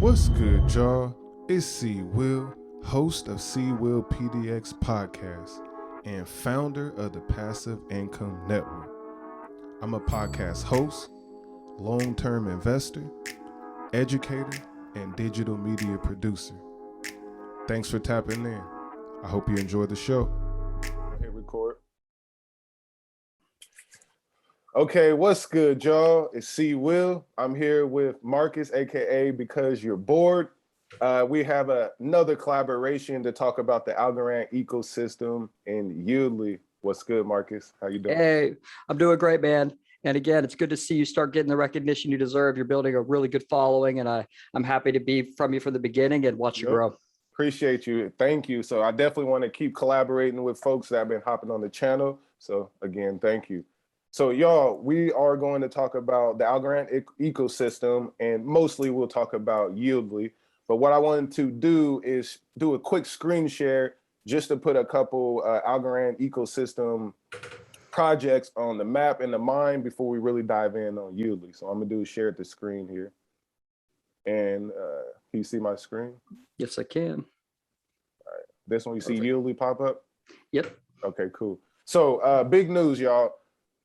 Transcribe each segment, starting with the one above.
What's good, y'all? It's Seawill, host of Seawillpdx Podcast and founder of the Passive Income Network. I'm a podcast host, long-term investor, educator, and digital media producer. Thanks for tapping in. I hope you enjoy the show. Hit record. Okay, what's good, y'all? It's Seawill. I'm here with Marcus, aka Because You're Bored. We have another collaboration to talk about the Algorand ecosystem and Yieldly. What's good, Marcus? How you doing? Hey, I'm doing great, man. And again, it's good to see you start getting the recognition you deserve. You're building a really good following, and I'm happy to be from you from the beginning and watch you grow. Appreciate you. Thank you. So I definitely want to keep collaborating with folks that have been hopping on the channel. So again, thank you. So y'all, we are going to talk about the Algorand ecosystem, and mostly we'll talk about Yieldly. But what I wanted to do is do a quick screen share just to put a couple Algorand ecosystem projects on the map in the mind before we really dive in on Yieldly. So I'm gonna do is share the screen here. And can you see my screen? Yes, I can. All right. This one you see Yieldly pop up? Yep. Okay, cool. So big news, y'all.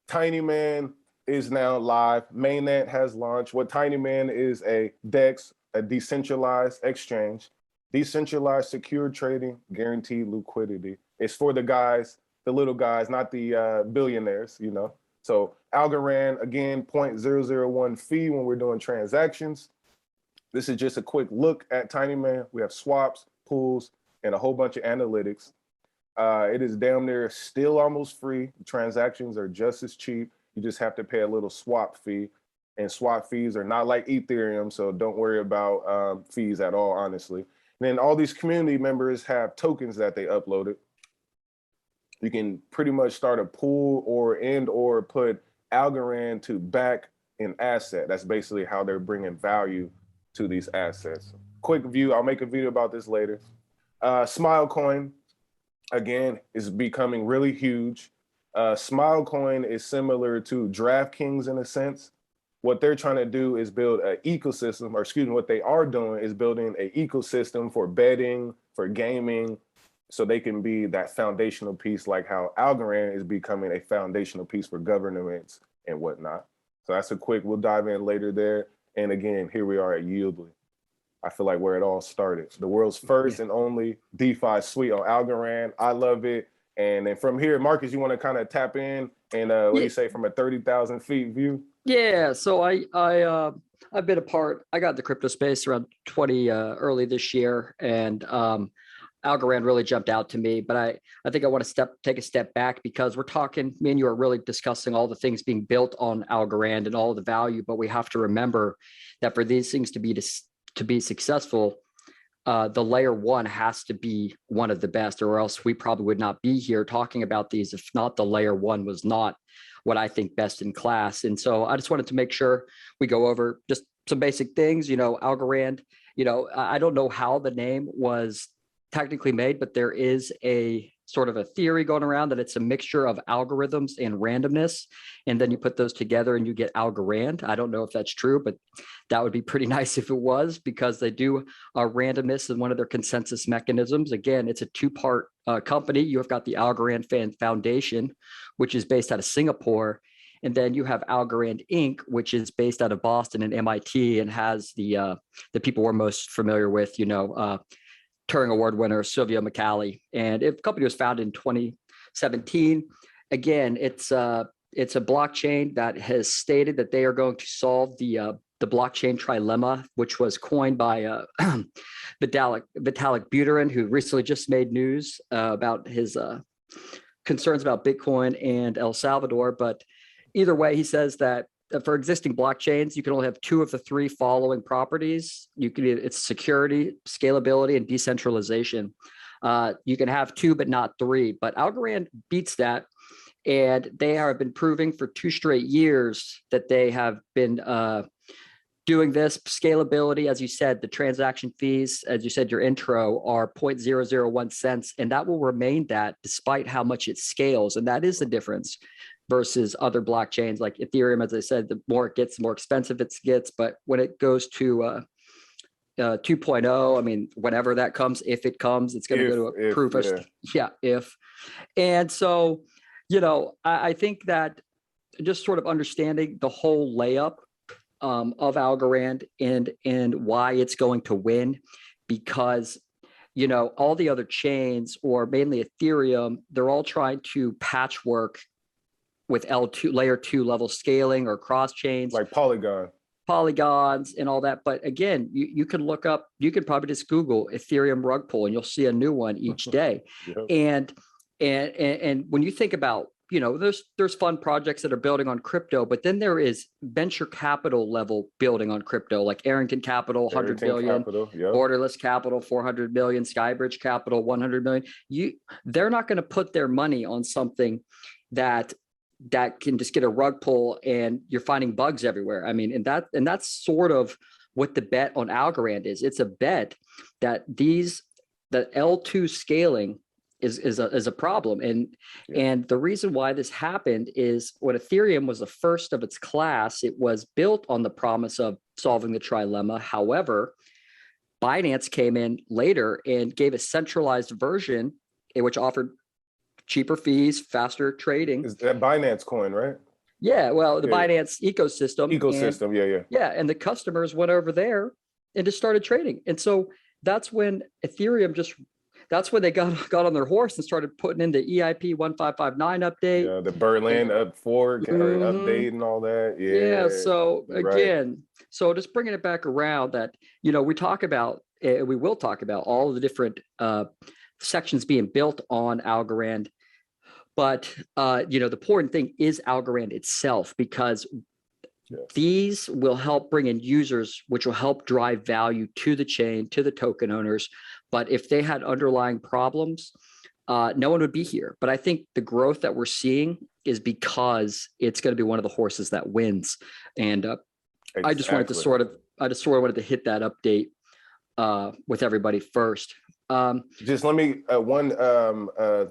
TinyMan is now live. Mainnet has launched. What TinyMan is a DEX, a decentralized exchange, decentralized secure trading, guaranteed liquidity. It's for the guys, the little guys, not the billionaires, you know. So Algorand, again, 0.001 fee when we're doing transactions. This is just a quick look at TinyMan. We have swaps, pools, and a whole bunch of analytics. It is damn near still almost free. Transactions are just as cheap. You just have to pay a little swap fee. And swap fees are not like Ethereum, so don't worry about fees at all, honestly. And then all these community members have tokens that they uploaded. You can pretty much start a pool or put Algorand to back an asset. That's basically how they're bringing value to these assets. Quick view, I'll make a video about this later. Smilecoin, again, is becoming really huge. Smilecoin is similar to DraftKings in a sense. What they're trying to do is build an ecosystem, or excuse me, what they are doing is building an ecosystem for betting, for gaming, so they can be that foundational piece, like how Algorand is becoming a foundational piece for governments and whatnot. So that's a quick, we'll dive in later there. And again, here we are at Yieldly. I feel like where it all started. The world's first and only DeFi suite on Algorand. I love it. And then from here, Marcus, you want to kind of tap in and what do you say from a 30,000 feet view? Yeah. So I've been a part. I got the crypto space around early this year, and Algorand really jumped out to me. But I think I want to take a step back, because we're talking. Me and you are really discussing all the things being built on Algorand and all the value. But we have to remember that for these things to be successful, the layer one has to be one of the best, or else we probably would not be here talking about these if not the layer one was not what I think best in class. And so I just wanted to make sure we go over just some basic things. You know, Algorand, you know, I don't know how the name was technically made, but there is a sort of a theory going around that it's a mixture of algorithms and randomness. And then you put those together and you get Algorand. I don't know if that's true, but that would be pretty nice if it was, because they do randomness as one of their consensus mechanisms. Again, it's a two-part company. You have got the Algorand Foundation, which is based out of Singapore. And then you have Algorand Inc., which is based out of Boston and MIT, and has the people we're most familiar with, you know, Turing Award winner Sylvia McCallie. And the company was founded in 2017. Again, it's a blockchain that has stated that they are going to solve the blockchain trilemma, which was coined by Vitalik Buterin, who recently just made news about his concerns about Bitcoin and El Salvador. But either way, he says that for existing blockchains, you can only have two of the three following properties. It's security, scalability, and decentralization. You can have two, but not three. But Algorand beats that, and they have been proving for 2 straight years that they have been doing this. Scalability, as you said, the transaction fees, as you said, your intro, are 0.001 cents, and that will remain that despite how much it scales. And that is the difference versus other blockchains like Ethereum. As I said, the more it gets, the more expensive it gets. But when it goes to 2.0. I mean, whenever that comes, if it comes, it's going to go to a proof of, if. And so, I think that just sort of understanding the whole layup of Algorand and why it's going to win, because all the other chains, or mainly Ethereum, they're all trying to patchwork with L2 layer 2 level scaling or cross chains, like polygons and all that. But again, you can look up, you can probably just Google Ethereum rug pull and you'll see a new one each day. And when you think about, there's fun projects that are building on crypto, but then there is venture capital level building on crypto, like Arrington Capital, 100 billion, Borderless Capital, 400 million, Skybridge Capital, 100 million. They're not going to put their money on something that can just get a rug pull and you're finding bugs everywhere. I mean, and that's sort of what the bet on Algorand is. It's a bet that the L2 scaling is a problem. And the reason why this happened is when Ethereum was the first of its class, it was built on the promise of solving the trilemma. However, Binance came in later and gave a centralized version which offered cheaper fees, faster trading. Is that Binance coin, right? Yeah, well, the Binance ecosystem. Yeah. And the customers went over there and just started trading. And so that's when Ethereum that's when they got on their horse and started putting in the EIP 1559 update. Yeah, the Berlin fork update and all that. Yeah. So again, so just bringing it back around that, we talk about, we will talk about all of the different sections being built on Algorand. But, the important thing is Algorand itself, because these will help bring in users, which will help drive value to the chain, to the token owners. But if they had underlying problems, no one would be here. But I think the growth that we're seeing is because it's going to be one of the horses that wins. And I just wanted to hit that update with everybody first. Just let me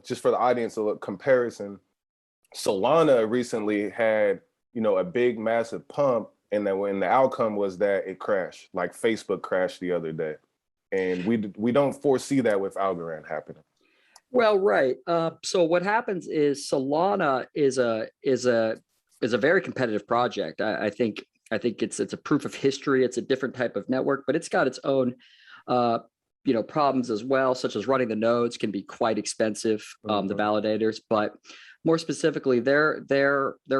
just for the audience, a little comparison. Solana recently had a big massive pump, and then when the outcome was that it crashed, like Facebook crashed the other day, and we don't foresee that with Algorand happening. Well, right. So what happens is Solana is a very competitive project. I think it's a proof of history. It's a different type of network, but it's got its own problems as well, such as running the nodes can be quite expensive, the validators. But more specifically, their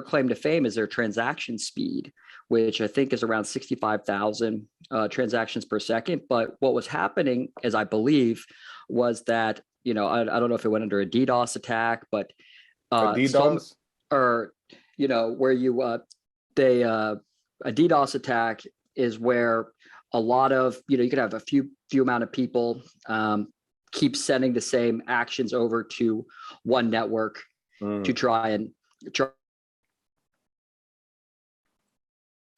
claim to fame is their transaction speed, which I think is around 65,000 transactions per second. But what was happening, as I believe, was that, I don't know if it went under a DDoS attack, but a DDoS? Where a DDoS attack is where a lot of, you could have a few amount of people keep sending the same actions over to one network to try and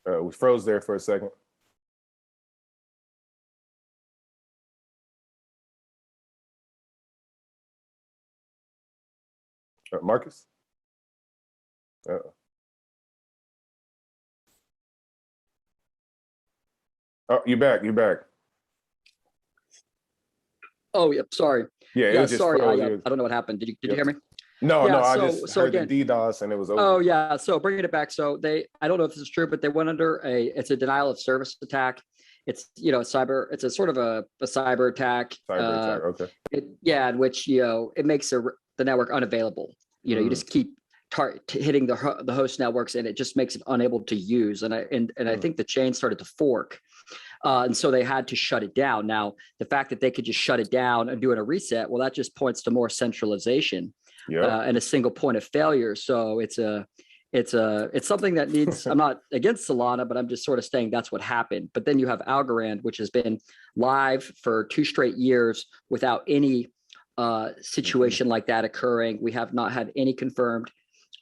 we froze there for a second. Marcus? Oh, you back. Oh, yeah. Sorry. Yeah, sorry. I don't know what happened. Did you hear me? No, I just heard the DDoS and it was over. Oh, yeah. So bringing it back. So I don't know if this is true, but they went under it's a denial of service attack. It's, it's a sort of a cyber attack. Okay. In which, it makes the network unavailable. You just keep hitting the host networks and it just makes it unable to use. And I think the chain started to fork. And so they had to shut it down. Now, the fact that they could just shut it down and do a reset, well, that just points to more centralization and a single point of failure. So it's something that needs, I'm not against Solana, but I'm just sort of saying that's what happened. But then you have Algorand, which has been live for 2 straight years without any situation like that occurring. We have not had any confirmed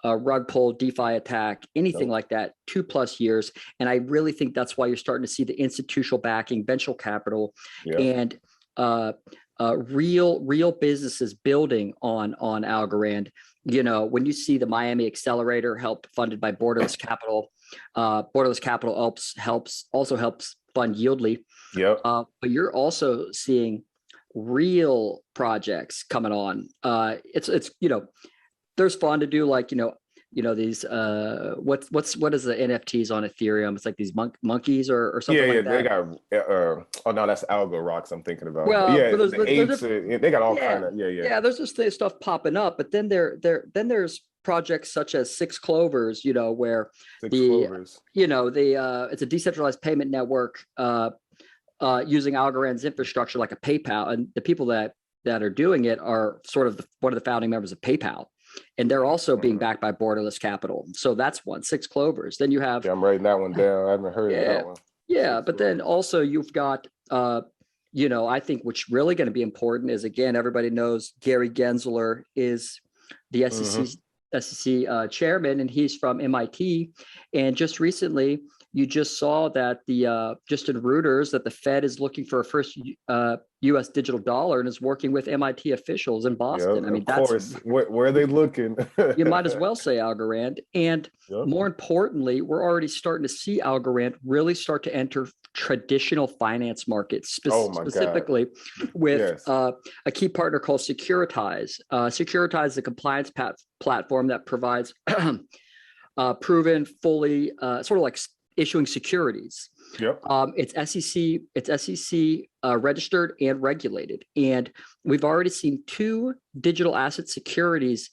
rug pull, DeFi attack, anything like that, 2+ years. And I really think that's why you're starting to see the institutional backing, venture capital, and real businesses building on Algorand. When you see the Miami Accelerator help funded by Borderless Capital, Borderless Capital also helps fund Yieldly. Yep. But you're also seeing real projects coming on. It's there's fun to do, like these what is the NFTs on Ethereum? It's like these monkeys or something like that. They got oh no, that's Algo Rocks I'm thinking about. Well, yeah, but the apes, they got all kind of yeah. There's just stuff popping up, but then there's projects such as Six Clovers, where it's a decentralized payment network using Algorand's infrastructure like a PayPal, and the people that are doing it are sort of one of the founding members of PayPal. And they're also being backed by Borderless Capital. So that's one, Six Clovers. Then you have... I'm writing that one down. I haven't heard of that one. Yeah, but then also you've got, I think what's really going to be important is, again, everybody knows Gary Gensler is the SEC chairman, and he's from MIT. And just recently, you just saw that just in Reuters that the Fed is looking for a first U.S. digital dollar and is working with MIT officials in Boston. Yep, of course. Where are they looking? You might as well say Algorand. And more importantly, we're already starting to see Algorand really start to enter traditional finance markets, specifically with a key partner called Securitize. Securitize is a compliance platform that provides proven, fully sort of like issuing securities. Yep. It's SEC registered and regulated, and we've already seen 2 digital asset securities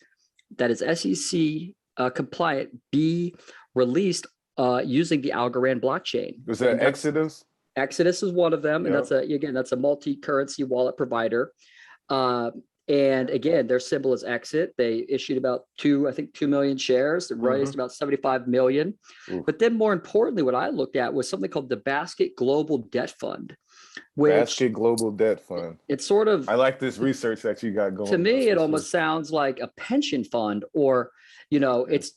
that is SEC compliant be released using the Algorand blockchain. Was that Exodus? Exodus is one of them, and that's a multi-currency wallet provider. And again, their symbol is Exit. They issued about 2 million shares. They raised about 75 million. But then more importantly, what I looked at was something called the Basket Global Debt Fund. Basket Global Debt Fund. It's sort of... I like this research that you got going. To me, it almost sounds like a pension fund, or, it's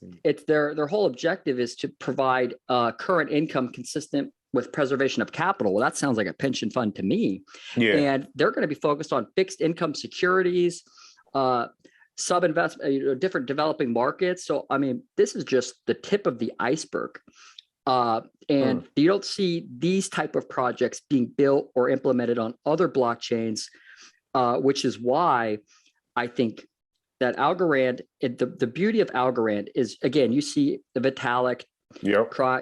their whole objective is to provide current income consistent with preservation of capital. Well, that sounds like a pension fund to me. Yeah. And they're going to be focused on fixed income securities, sub-investment, different developing markets. So, I mean, this is just the tip of the iceberg. And you don't see these type of projects being built or implemented on other blockchains, which is why I think that Algorand, the beauty of Algorand is, again, you see the Vitalik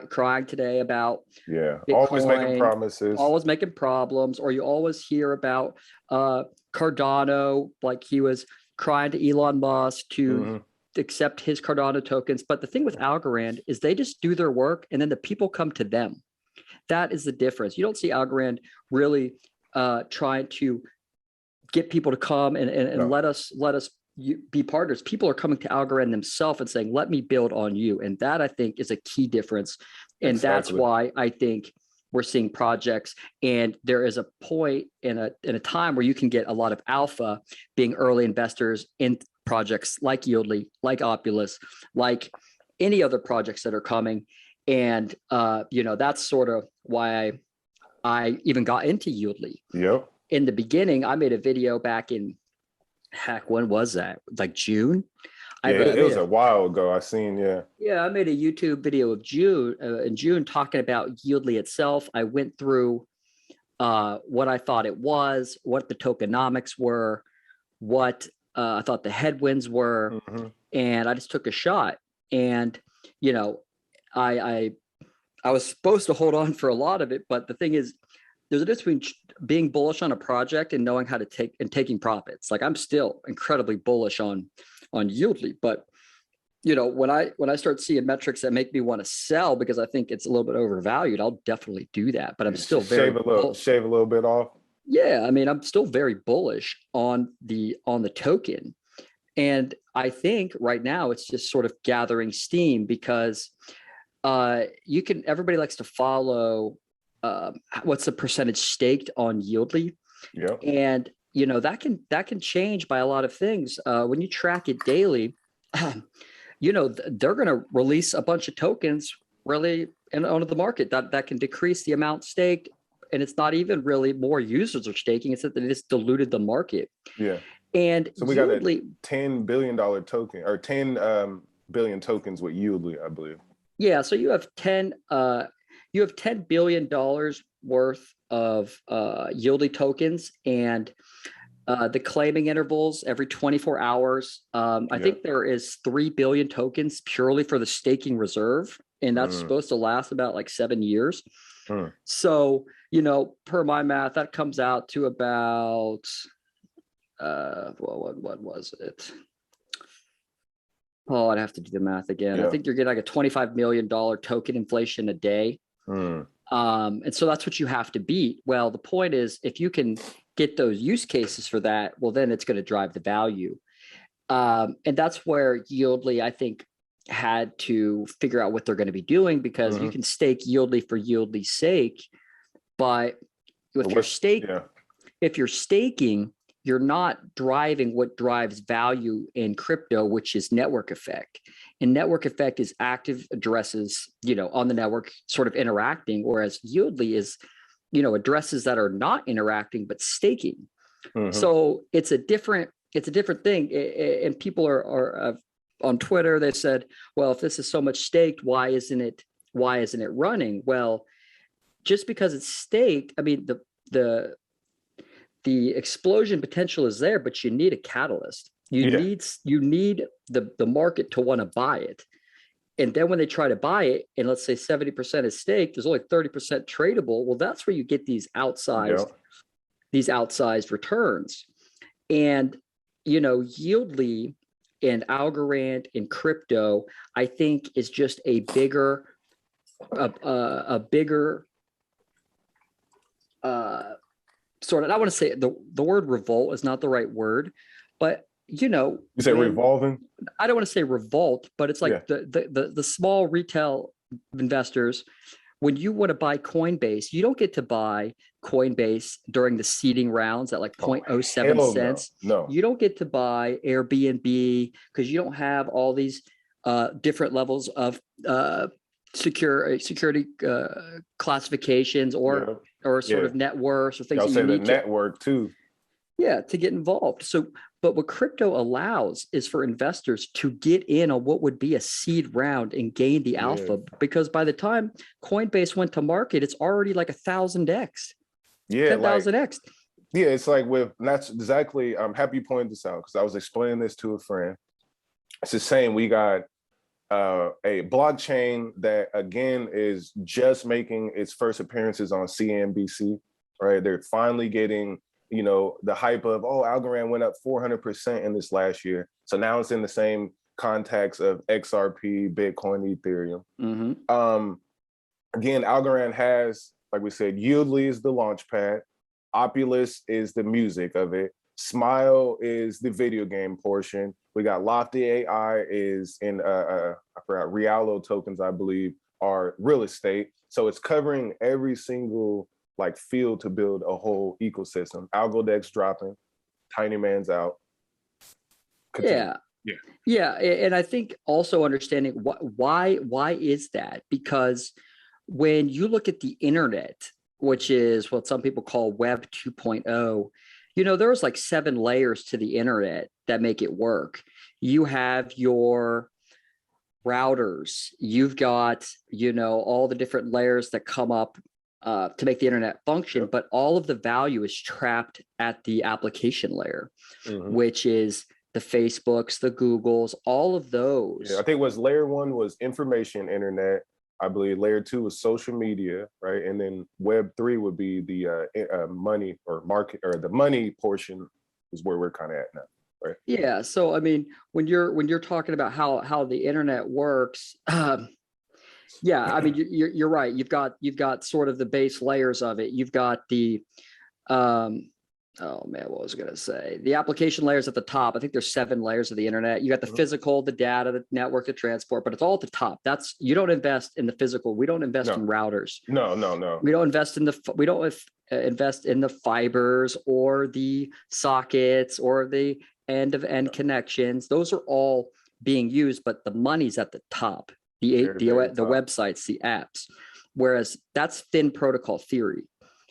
crying today about Bitcoin, always making problems, or you always hear about Cardano, like he was crying to Elon Musk to accept his Cardano tokens. But the thing with Algorand is they just do their work and then the people come to them. That is the difference. You don't see Algorand really trying to get people to come and let us be partners. People are coming to Algorand themselves and saying, let me build on you. And that, I think, is a key difference. And that's why I think we're seeing projects, and there is a point in a time where you can get a lot of alpha being early investors in projects like Yieldly, like Opulus, like any other projects that are coming. And, that's sort of why I even got into Yieldly. Yep. In the beginning, I made a video back in, when was that? Like June? It was a while ago. I seen, I made a YouTube video of in June talking about Yieldly itself. I went through what I thought it was, what the tokenomics were, what I thought the headwinds were, and I just took a shot. And, I was supposed to hold on for a lot of it, but the thing is, there's a difference between being bullish on a project and knowing how to taking profits. Like, I'm still incredibly bullish on Yieldly, but when I start seeing metrics that make me want to sell because I think it's a little bit overvalued, I'll definitely do that. But I'm still shave a little bit off. Yeah, I mean, I'm still very bullish on the token, and I think right now it's just sort of gathering steam because everybody likes to follow. What's the percentage staked on Yieldly? Yeah. And, that can change by a lot of things. When you track it daily, they're going to release a bunch of tokens really onto the market that can decrease the amount staked. And it's not even really more users are staking. It's that they just diluted the market. Yeah. And so we Yieldly, got a $10 billion token or 10 billion tokens with Yieldly, I believe. Yeah, so you have $10 billion worth of yielding tokens, and the claiming intervals every 24 hours. I think there is 3 billion tokens purely for the staking reserve, and that's supposed to last about like 7 years. So, per my math, that comes out to about what was it? Oh, I'd have to do the math again. I think you're getting like a $25 million token inflation a day. And so that's what you have to beat. Well, the point is, if you can get those use cases for that, well, then it's going to drive the value. And that's where Yieldly, I think, had to figure out what they're going to be doing, because you can stake Yieldly for Yieldly's sake. But if you're staking, you're not driving what drives value in crypto, which is network effect. And network effect is active addresses, on the network sort of interacting, whereas Yieldly is, addresses that are not interacting but staking. So it's a different thing. And people are on Twitter, they said, well, if this is so much staked, why isn't it running? Well, just because it's staked, I mean, the explosion potential is there, but you need a catalyst. You need the market to want to buy it. And then when they try to buy it, and let's say 70% is staked, there's only 30% tradable. Well, that's where you get these outsized returns. And Yieldly and Algorand in crypto, I think, is just a bigger sort of, I want to say the word revolt is not the right word, but you say revolving. I don't want to say revolt, but it's like the small retail investors. When you want to buy Coinbase, you don't get to buy Coinbase during the seeding rounds at like 0.07 cents. No. You don't get to buy Airbnb because you don't have all these different levels of security classifications or sort of net worths or things. I'll say the network too. Yeah, to get involved. So, but what crypto allows is for investors to get in on what would be a seed round and gain the alpha, because by the time Coinbase went to market, it's already like 1,000x. Yeah, 10,000x. Yeah, it's like that's exactly. I'm happy you pointed this out, because I was explaining this to a friend. It's the same. We got a blockchain that again is just making its first appearances on CNBC. Right, they're finally getting the hype of, Algorand went up 400% in this last year. So now it's in the same context of XRP, Bitcoin, Ethereum. Again, Algorand has, like we said, Yieldly is the launch pad. Opulus is the music of it. Smile is the video game portion. We got Lofty AI is in, I forgot, Realo tokens, I believe, are real estate. So it's covering every single field to build a whole ecosystem. Algodex dropping, Tiny Man's out. Continue. Yeah. And I think also understanding why is that? Because when you look at the internet, which is what some people call Web 2.0, there's like 7 layers to the internet that make it work. You have your routers, you've got, all the different layers that come up to make the internet function, but all of the value is trapped at the application layer, which is the Facebooks, the Googles, all of those. Yeah, I think layer 1 was information internet. I believe layer 2 was social media, right? And then Web 3 would be the money or market, or the money portion is where we're kind of at now, right? Yeah. So I mean, when you're talking about how the internet works, yeah, I mean, you're right. You've got sort of the base layers of it. You've got the, what was I going to say? The application layers at the top. I think there's 7 layers of the internet. You got the physical, the data, the network, the transport, but it's all at the top. You don't invest in the physical. We don't invest in routers. No. We don't invest in the fibers or the sockets or the end-to-end connections. Those are all being used, but the money's at the top. The websites, the apps, whereas that's thin protocol theory,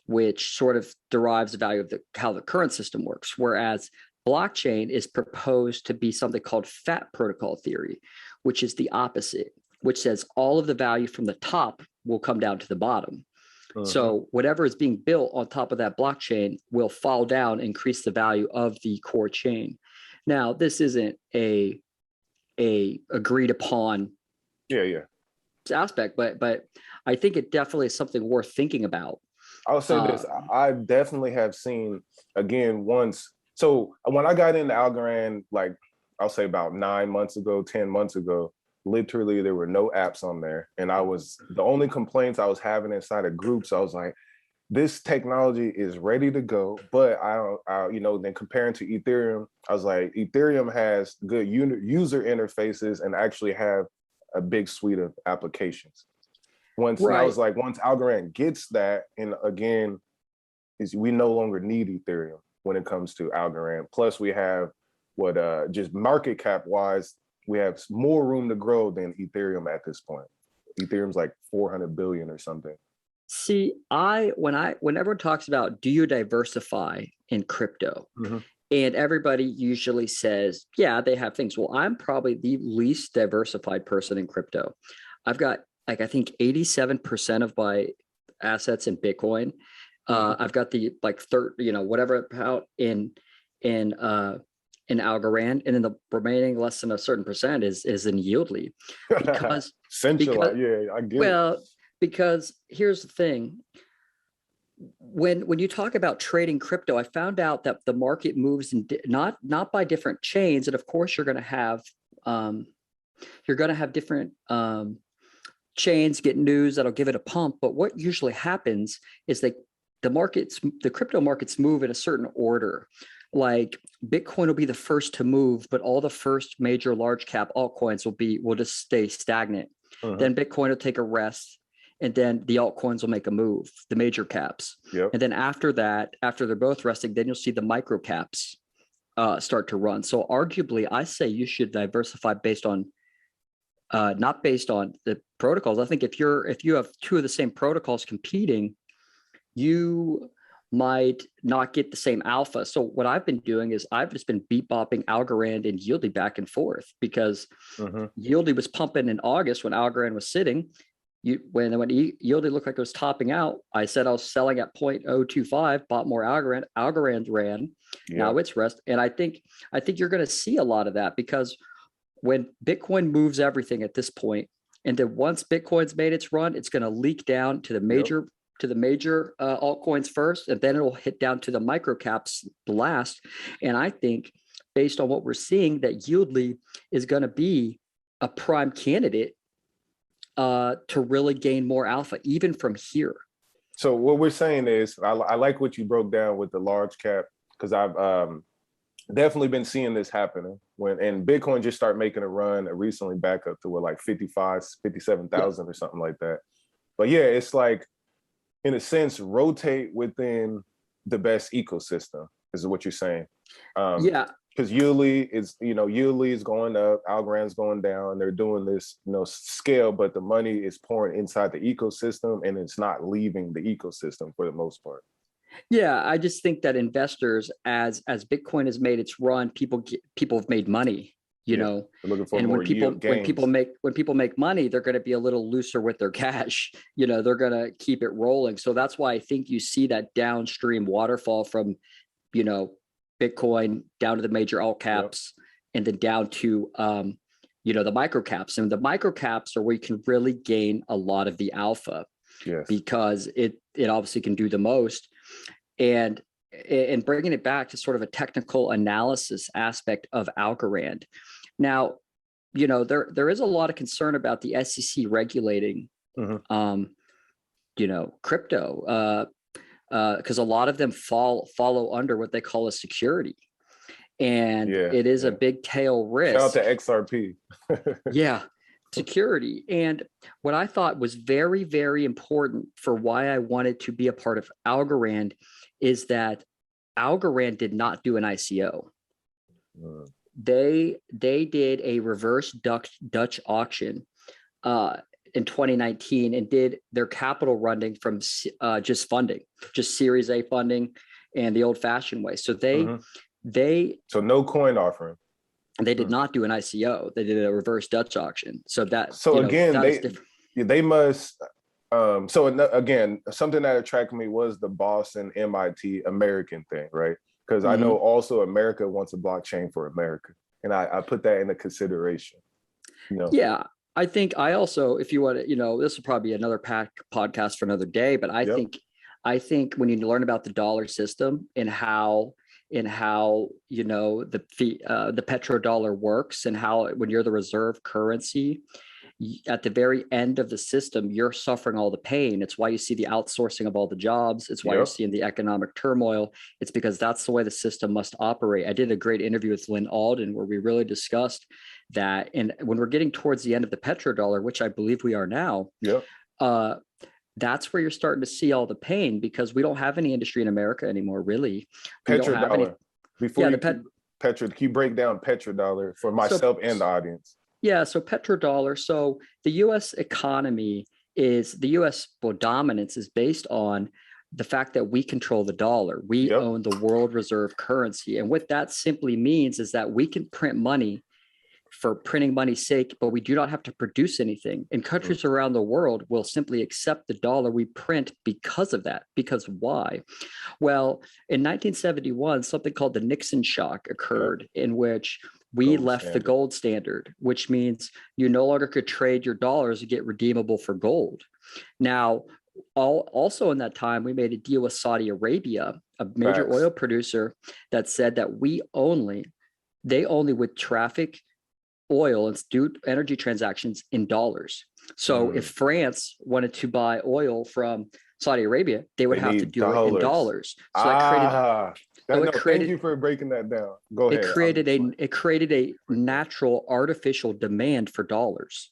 which sort of derives the value of how the current system works. Whereas blockchain is proposed to be something called fat protocol theory, which is the opposite, which says all of the value from the top will come down to the bottom. So whatever is being built on top of that blockchain will fall down, increase the value of the core chain. Now, this isn't a agreed upon aspect, but I think it definitely is something worth thinking about. I'll say this: I definitely have seen again once. So when I got into Algorand, like I'll say about 9 months ago, 10 months ago, literally there were no apps on there, and the only complaints I was having inside of groups. I was like, this technology is ready to go, but I then comparing to Ethereum, I was like, Ethereum has good user interfaces and actually have a big suite of applications. Once Algorand gets that, and again, we no longer need Ethereum when it comes to Algorand. Plus, we have just market cap wise, we have more room to grow than Ethereum at this point. Ethereum's like 400 billion or something. See, when everyone talks about do you diversify in crypto, and everybody usually says, yeah, they have things. Well, I'm probably the least diversified person in crypto. I've got I think 87% of my assets in Bitcoin. I've got the whatever out in Algorand, and then the remaining less than a certain percent is in Yieldly. Because I get it. Because here's the thing. When you talk about trading crypto, I found out that the market moves in not by different chains, and of course you're going to have different chains get news that'll give it a pump. But what usually happens is the crypto markets move in a certain order. Like Bitcoin will be the first to move, but all the first major large cap altcoins will just stay stagnant. Then Bitcoin will take a rest, and then the altcoins will make a move, the major caps. And then after that, after they're both resting, then you'll see the micro caps start to run. So arguably, I say you should diversify based on not based on the protocols. I think if you have two of the same protocols competing, you might not get the same alpha. So what I've been doing is I've just been beat-bopping Algorand and Yieldly back and forth, because Yieldly was pumping in August when Algorand was sitting. When Yieldly looked like it was topping out, I said I was selling at 0.025, bought more Algorand. Algorand ran. Now it's rest. And I think you're going to see a lot of that, because when Bitcoin moves everything at this point, and then once Bitcoin's made its run, it's going to leak down to the major altcoins first, and then it'll hit down to the micro caps last. And I think, based on what we're seeing, that Yieldly is going to be a prime candidate to really gain more alpha, even from here. So what we're saying is, I like what you broke down with the large cap, because I've definitely been seeing this happening and Bitcoin just started making a run recently back up to like 57,000 or something like that. But yeah, it's like, in a sense, rotate within the best ecosystem is what you're saying. Because Yieldly is going up, Algorand's going down. They're doing this, scale, but the money is pouring inside the ecosystem, and it's not leaving the ecosystem for the most part. Yeah, I just think that investors, as Bitcoin has made its run, people have made money. They're looking for more yield gains. When people make money, they're going to be a little looser with their cash. They're going to keep it rolling. So that's why I think you see that downstream waterfall from, Bitcoin down to the major alt caps, and then down to the micro caps. And the micro caps are where you can really gain a lot of the alpha, because it obviously can do the most. And bringing it back to sort of a technical analysis aspect of Algorand. Now, there is a lot of concern about the SEC regulating, crypto, because a lot of them follow under what they call a security, and it is a big tail risk. Shout out to XRP. Security. And what I thought was very, very important for why I wanted to be a part of Algorand is that Algorand did not do an ICO. They did a reverse Dutch auction in 2019 and did their capital running from just Series A funding and the old-fashioned way. So so no coin offering. They did not do an ICO. They did a reverse Dutch auction. So that, So again, that is different. they must. Again, something that attracted me was the Boston MIT American thing, right? Because I know also America wants a blockchain for America, and I put that into consideration. Yeah, I think I also, if you want to, this will probably be another podcast for another day, but I think when you learn about the dollar system and how the petrodollar works, and how when you're the reserve currency, at the very end of the system, you're suffering all the pain. It's why you see the outsourcing of all the jobs. It's why you're seeing the economic turmoil. It's because that's the way the system must operate. I did a great interview with Lynn Alden where we really discussed that. And when we're getting towards the end of the petrodollar, which I believe we are now, that's where you're starting to see all the pain, because we don't have any industry in America anymore, really. We don't have any. Before can you break down petrodollar for myself and the audience? Yeah, so petrodollar. So the U.S. economy dominance is based on the fact that we control the dollar. We own the world reserve currency. And what that simply means is that we can print money for printing money's sake, but we do not have to produce anything. And countries around the world will simply accept the dollar we print because of that. Because why? Well, in 1971, something called the Nixon shock occurred, in which we left the gold standard, which means you no longer could trade your dollars and get redeemable for gold. Now, also in that time, we made a deal with Saudi Arabia, a major oil producer, that said that they only would traffic oil and do energy transactions in dollars. So if France wanted to buy oil from Saudi Arabia, they would have to do it in dollars. So thank you for breaking that down. Go ahead. It created a natural artificial demand for dollars.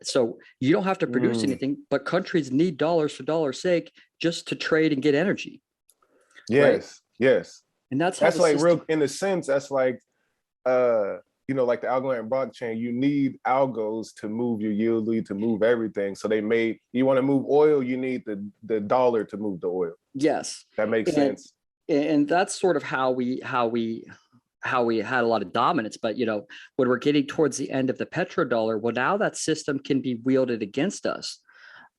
So you don't have to produce anything, but countries need dollars for dollar's sake just to trade and get energy. Yes. And that's like real, in a sense, that's like like the Algorand blockchain, you need algos to move your yield, to move everything. So you want to move oil, you need the dollar to move the oil. Yes. That makes sense. And that's sort of how we had a lot of dominance. But, when we're getting towards the end of the petrodollar, well, now that system can be wielded against us.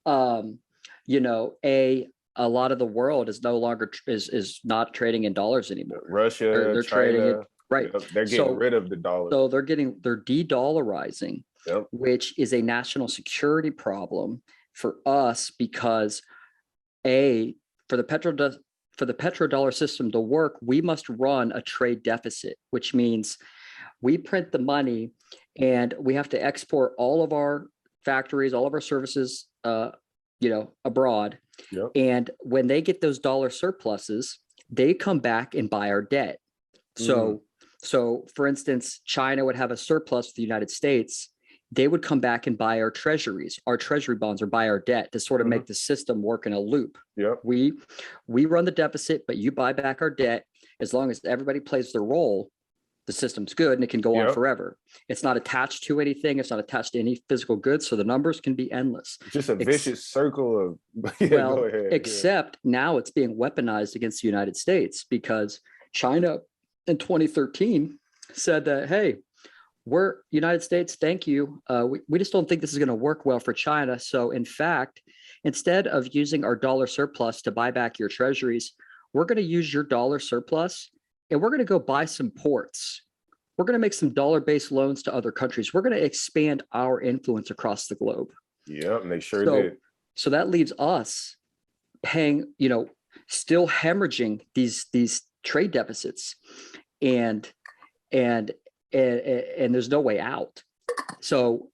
A lot of the world is no longer is not trading in dollars anymore. Russia, they're China, trading it. Right. They're getting rid of the dollar. So they're de-dollarizing, which is a national security problem for us, because for the petrodollar system to work, we must run a trade deficit, which means we print the money and we have to export all of our factories, all of our services, abroad. And when they get those dollar surpluses, they come back and buy our debt. So, for instance, China would have a surplus with the United States. They would come back and buy our treasuries, our treasury bonds, or buy our debt to sort of make the system work in a loop. We run the deficit, but you buy back our debt. As long as everybody plays their role, the system's good and it can go on forever. It's not attached to anything. It's not attached to any physical goods. So the numbers can be endless. Just a vicious circle of, go ahead. Except now it's being weaponized against the United States, because China in 2013 said that, hey, we're United States, thank you. We just don't think this is going to work well for China. So in fact, instead of using our dollar surplus to buy back your treasuries, we're going to use your dollar surplus and we're going to go buy some ports. We're going to make some dollar-based loans to other countries. We're going to expand our influence across the globe. And they sure did. So that leaves us paying, still hemorrhaging these trade deficits, and there's no way out. So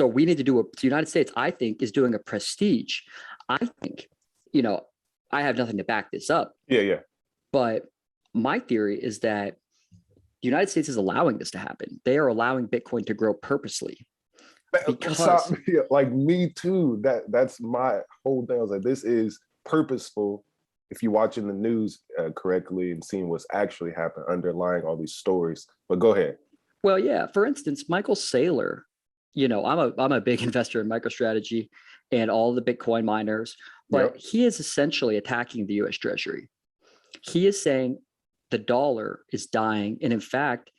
we need to the United States, I think, is doing a prestige. I think, I have nothing to back this up. But my theory is that the United States is allowing this to happen. They are allowing Bitcoin to grow purposely. Because like me too. That's my whole thing. I was like, this is purposeful. If you're watching the news correctly and seeing what's actually happened underlying all these stories. But go ahead. Well, yeah. For instance, Michael Saylor, I'm a big investor in MicroStrategy and all the Bitcoin miners, but he is essentially attacking the US Treasury. He is saying the dollar is dying. And in fact,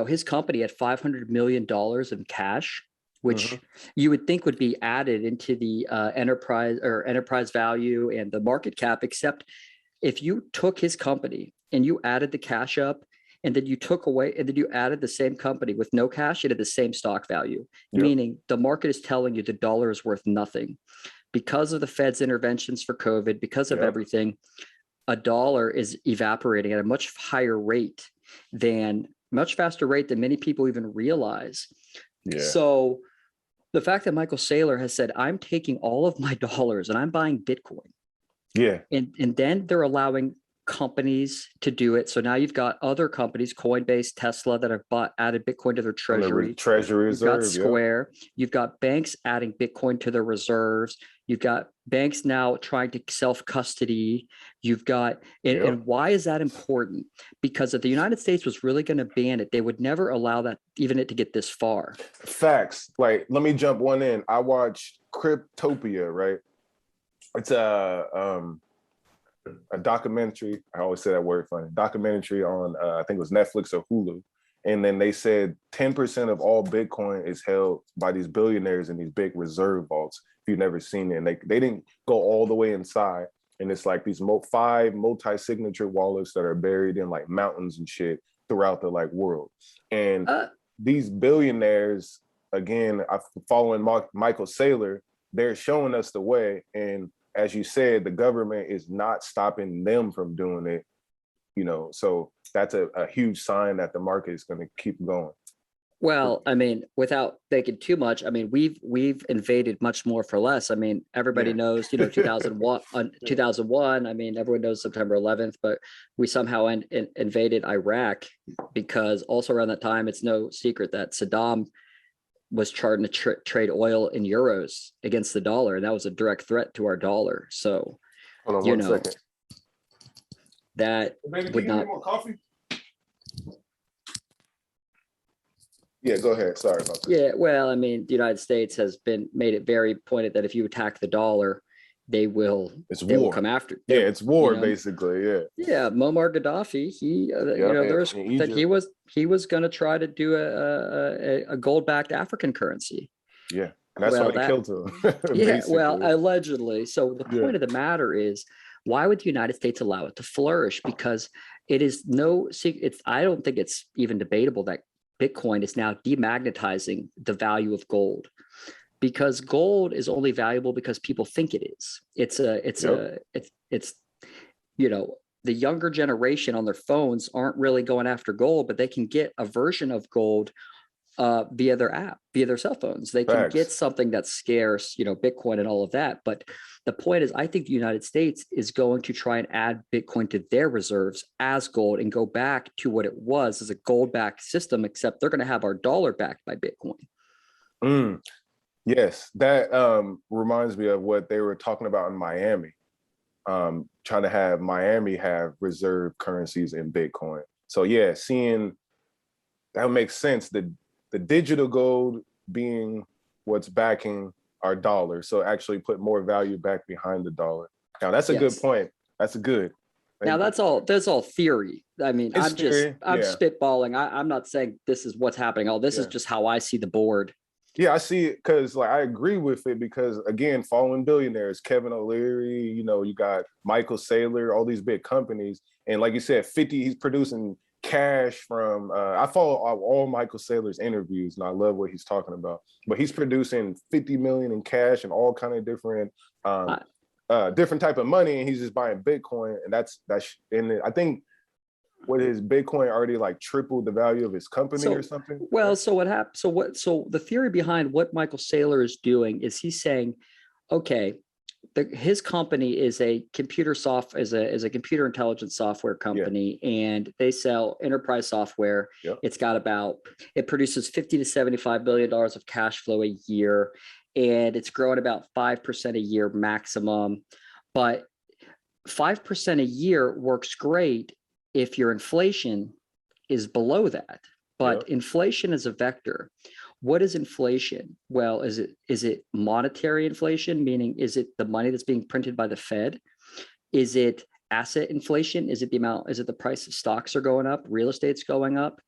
his company had $500 million in cash, which Mhm. you would think would be added into the enterprise value and the market cap, except if you took his company and you added the cash up and then you took away and then you added the same company with no cash, it had the same stock value, Yep. meaning the market is telling you the dollar is worth nothing. Because of the Fed's interventions for COVID, because of Yep. everything, a dollar is evaporating at a much faster rate than many people even realize. Yeah. So the fact that Michael Saylor has said, I'm taking all of my dollars and I'm buying Bitcoin. Yeah. And then they're allowing companies to do it. So now you've got other companies, Coinbase, Tesla, that have added Bitcoin to their treasury. Treasury You've got reserve. Square. You've got banks adding Bitcoin to their reserves. You've got banks now trying to self-custody. You've got, and why is that important? Because if the United States was really going to ban it, they would never allow that, even it to get this far. Facts. Like, let me jump one in. I watched Cryptopia, right? It's a documentary. I always say that word funny. Documentary on I think it was Netflix or Hulu. And then they said 10% of all Bitcoin is held by these billionaires in these big reserve vaults. If you've never seen it, and they didn't go all the way inside. And it's like these 5 multi-signature wallets that are buried in like mountains and shit throughout the like world. And these billionaires, again, following Michael Saylor, they're showing us the way. And as you said, the government is not stopping them from doing it, so that's a huge sign that the market is going to keep going. Well, I mean, without thinking too much, I mean, we've invaded much more for less. I mean, everybody knows, 2001, I mean, everyone knows September 11th, but we somehow invaded Iraq, because also around that time, it's no secret that Saddam was charged to trade oil in euros against the dollar, and that was a direct threat to our dollar. So, hold on 1 second. That Baby, would can you not. need more coffee? Yeah, go ahead. Sorry about that. Yeah, well, I mean, the United States has made it very pointed that if you attack the dollar, they will come after. Yeah, it's war, basically. Yeah. Yeah, Muammar Gaddafi, he was going to try to do a gold-backed African currency. Yeah, that's why they killed him. Yeah, well, allegedly. So the point of the matter is, why would the United States allow it to flourish? Because it is no secret. I don't think it's even debatable that Bitcoin is now demagnetizing the value of gold, because gold is only valuable because people think it is. The younger generation on their phones aren't really going after gold, but they can get a version of gold via their app, via their cell phones. They can get something that's scarce, Bitcoin and all of that. But the point is, I think the United States is going to try and add Bitcoin to their reserves as gold and go back to what it was as a gold-backed system, except they're going to have our dollar backed by Bitcoin. Yes, that reminds me of what they were talking about in Miami, trying to have Miami have reserve currencies in Bitcoin. So yeah, seeing that makes sense. The digital gold being what's backing our dollar. So actually put more value back behind the dollar. Now that's a good point. That's good. Now that's all theory. I mean, I'm spitballing. I'm not saying this is what's happening. This is just how I see the board. Yeah, I see it because I agree with it because, again, following billionaires, Kevin O'Leary, you got Michael Saylor, all these big companies. And like you said, he's producing cash from, I follow all Michael Saylor's interviews and I love what he's talking about, but he's producing 50 million in cash and all kind of different type of money. And he's just buying Bitcoin. And and I think, what is Bitcoin already like tripled the value of his company or something? Well, so what happened? So the theory behind what Michael Saylor is doing is he's saying, okay, his company is a computer intelligence software company, and they sell enterprise software. Yep. It produces $50 to $75 billion of cash flow a year, and it's growing about 5% a year maximum. But 5% a year works great if your inflation is below that, but inflation is a vector. What is inflation? Well, is it monetary inflation? Meaning, is it the money that's being printed by the Fed? Is it asset inflation? Is it the price of stocks are going up, real estate's going up?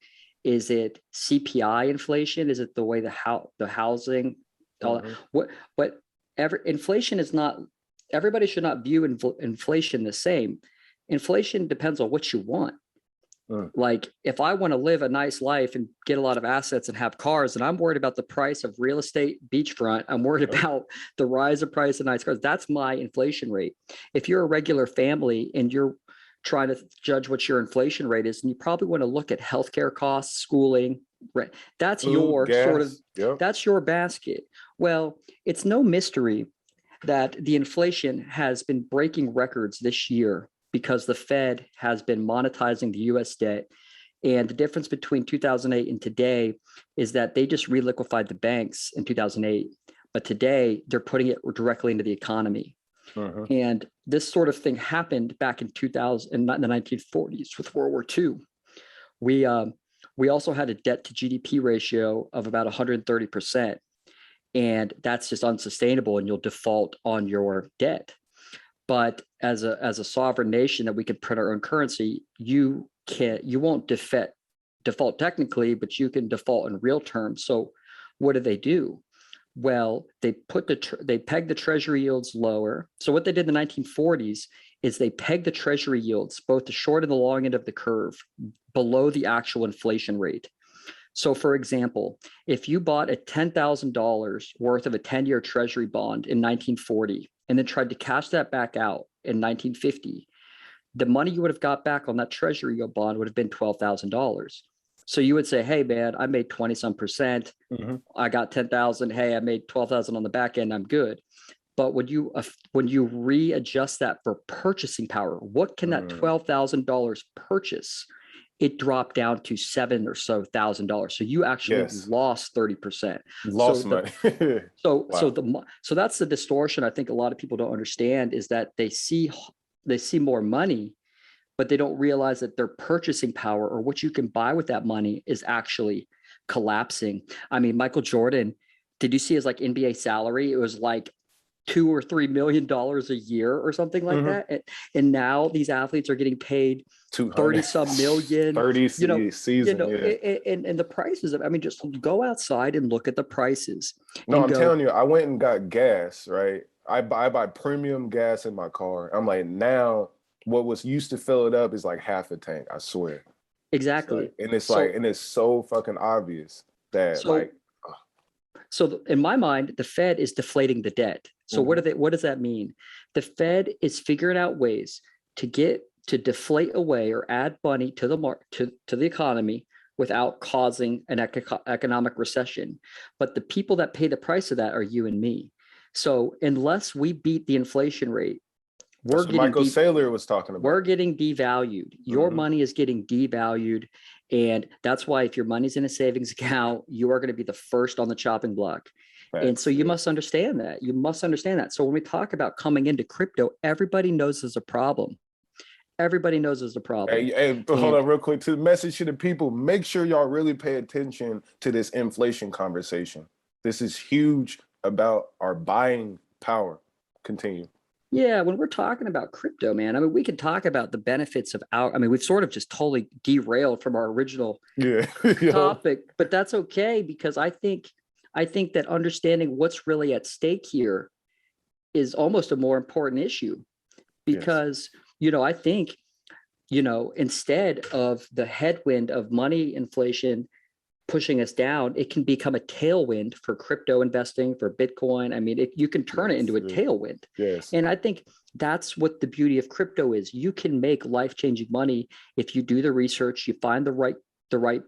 Is it CPI inflation? Is it the way the housing, all that? Inflation is not, everybody should not view inflation the same. Inflation depends on what you want. Like if I want to live a nice life and get a lot of assets and have cars, and I'm worried about the price of real estate beachfront, I'm worried about the rise of price of nice cars. That's my inflation rate. If you're a regular family and you're trying to judge what your inflation rate is, and you probably want to look at healthcare costs, schooling, right? That's your gas, sort of, that's your basket. Well, it's no mystery that the inflation has been breaking records this year because the Fed has been monetizing the US debt. And the difference between 2008 and today is that they just reliquefied the banks in 2008. But today they're putting it directly into the economy. And this sort of thing happened back in 2000, in the 1940s with World War II. We also had a debt to GDP ratio of about 130%. And that's just unsustainable, and you'll default on your debt. But as a sovereign nation that we can print our own currency, you won't default technically, but you can default in real terms. So what do? Well, they pegged the treasury yields lower. So what they did in the 1940s is they pegged the treasury yields, both the short and the long end of the curve, below the actual inflation rate. So for example, if you bought a $10,000 worth of a 10-year treasury bond in 1940 and then tried to cash that back out in 1950, the money you would have got back on that treasury yield bond would have been $12,000. So you would say, hey man, I made 20 some percent. I got 10,000. Hey, I made 12,000 on the back end. I'm good. But when you readjust that for purchasing power, what can that $12,000 purchase? It dropped down to $7,000 or so. So you actually lost 30%. Lost money. So that's the distortion. I think a lot of people don't understand is that they see more money, but they don't realize that their purchasing power or what you can buy with that money is actually collapsing. I mean, Michael Jordan, did you see his like NBA salary? It was like $2 or $3 million a year or something like that. And now these athletes are getting paid 30 some million, 30 season. And the prices of, I mean, just go outside and look at the prices. No, I'm telling you, I went and got gas, right? I buy premium gas in my car. I'm like, now what was used to fill it up is like half a tank, I swear. Exactly. And it's so fucking obvious that So in my mind, the Fed is deflating the debt. So what does that mean? The Fed is figuring out ways to deflate away or add money to the economy without causing an economic recession. But the people that pay the price of that are you and me. So unless we beat the inflation rate, Michael Saylor was talking about. We're getting devalued. Your money is getting devalued. And that's why if your money's in a savings account, you are going to be the first on the chopping block. And so you must understand that. You must understand that. So when we talk about coming into crypto, everybody knows there's a problem. Everybody knows there's a problem. Hey, hold on real quick. To the message to the people, make sure y'all really pay attention to this inflation conversation. This is huge about our buying power. Continue. Yeah, when we're talking about crypto, man, I mean, we could talk about the benefits of we've sort of just totally derailed from our original topic, but that's okay because I think that understanding what's really at stake here is almost a more important issue because, I think, instead of the headwind of money inflation pushing us down, it can become a tailwind for crypto investing, for Bitcoin. I mean, you can turn it into a tailwind. And I think that's what the beauty of crypto is. You can make life-changing money if you do the research, you find the right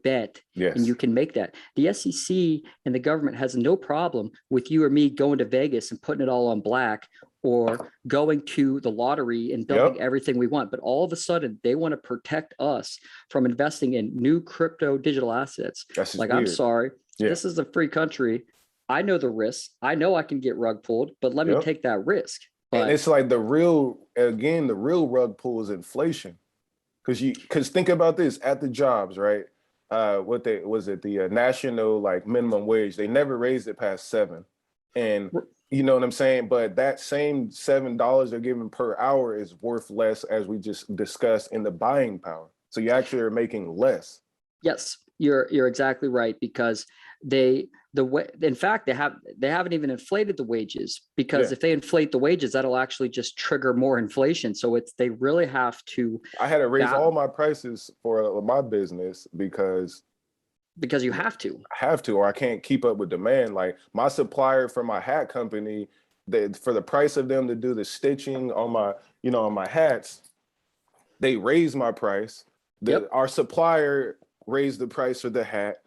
bet, and you can make that. The SEC and the government has no problem with you or me going to Vegas and putting it all on black or going to the lottery and dumping everything we want. But all of a sudden, they want to protect us from investing in new crypto digital assets. That's like, weird. I'm sorry, this is a free country. I know the risks. I know I can get rug pulled, but let me take that risk. But, and it's like the real rug pull is inflation. Because think about this, at the jobs, right? The national like minimum wage, they never raised it past 7. And You know what I'm saying? But that same $7 they're giving per hour is worth less, as we just discussed, in the buying power. So you actually are making less. Yes, you're exactly right, because in fact they haven't even inflated the wages, because Yeah. if they inflate the wages, that'll actually just trigger more inflation. So they really have to. I had to raise that, all my prices for my business because you have to. I have to, or I can't keep up with demand. Like my supplier for my hat company, for the price of them to do the stitching on my, on my hats, they raised my price. Yep. Our supplier raised the price for the hat.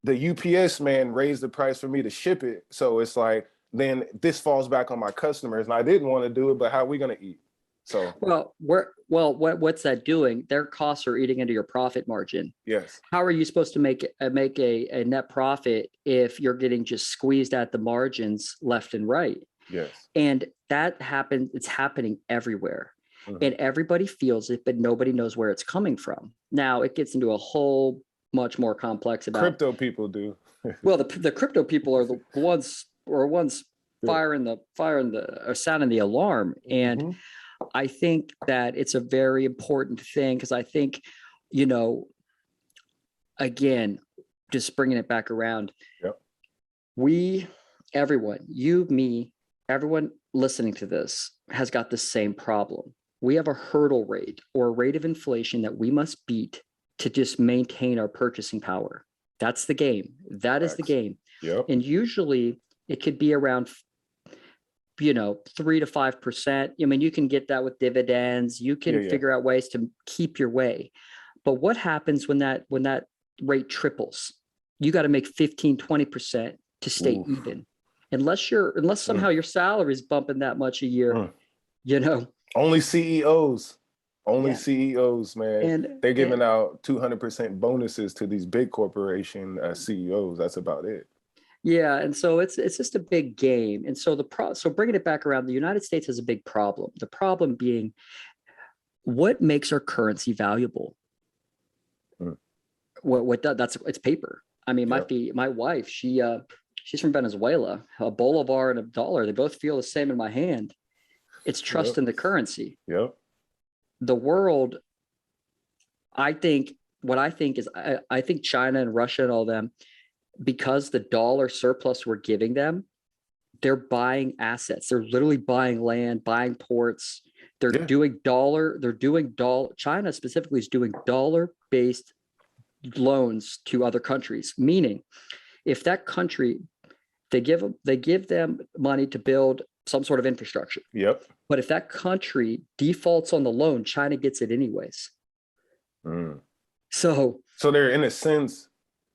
The UPS man raised the price for me to ship it. So it's like, then this falls back on my customers. And I didn't want to do it, but how are we going to eat? So what's that doing? Their costs are eating into your profit margin. yes. How are you supposed to make a net profit if you're getting just squeezed at the margins left and right? Yes. And that happens. It's happening everywhere. And everybody feels it, but nobody knows where it's coming from. Now it gets into a whole much more complex about crypto people do. Well, the crypto people are the ones firing or sounding the alarm. And I think that it's a very important thing, because I think, again, just bringing it back around, Yep. everyone, you, me, everyone listening to this has got the same problem. We have a hurdle rate, or a rate of inflation, that we must beat to just maintain our purchasing power. That's the game. That is the game. Yep. And usually it could be around 3 to 5%. I mean, you can get that with dividends. You can figure out ways to keep your way. But what happens when that rate triples? You got to make 15, 20% to stay even. Unless somehow your salary is bumping that much a year, Only CEOs. CEOs, man. And they're giving out 200% bonuses to these big corporation CEOs. That's about it. Yeah, and so it's just a big game. And so so bringing it back around, the United States has a big problem. The problem being, what makes our currency valuable? It's paper. I mean, my wife, she's from Venezuela. A bolivar and a dollar, they both feel the same in my hand. It's trust in the currency. Yep. The world, I think China and Russia and all them, because the dollar surplus we're giving them, they're buying assets. They're literally buying land, buying ports. Doing dollar. China specifically is doing dollar-based loans to other countries. Meaning, if that country, they give them money to build some sort of infrastructure. Yep. But if that country defaults on the loan, China gets it anyways. So they're in a sense.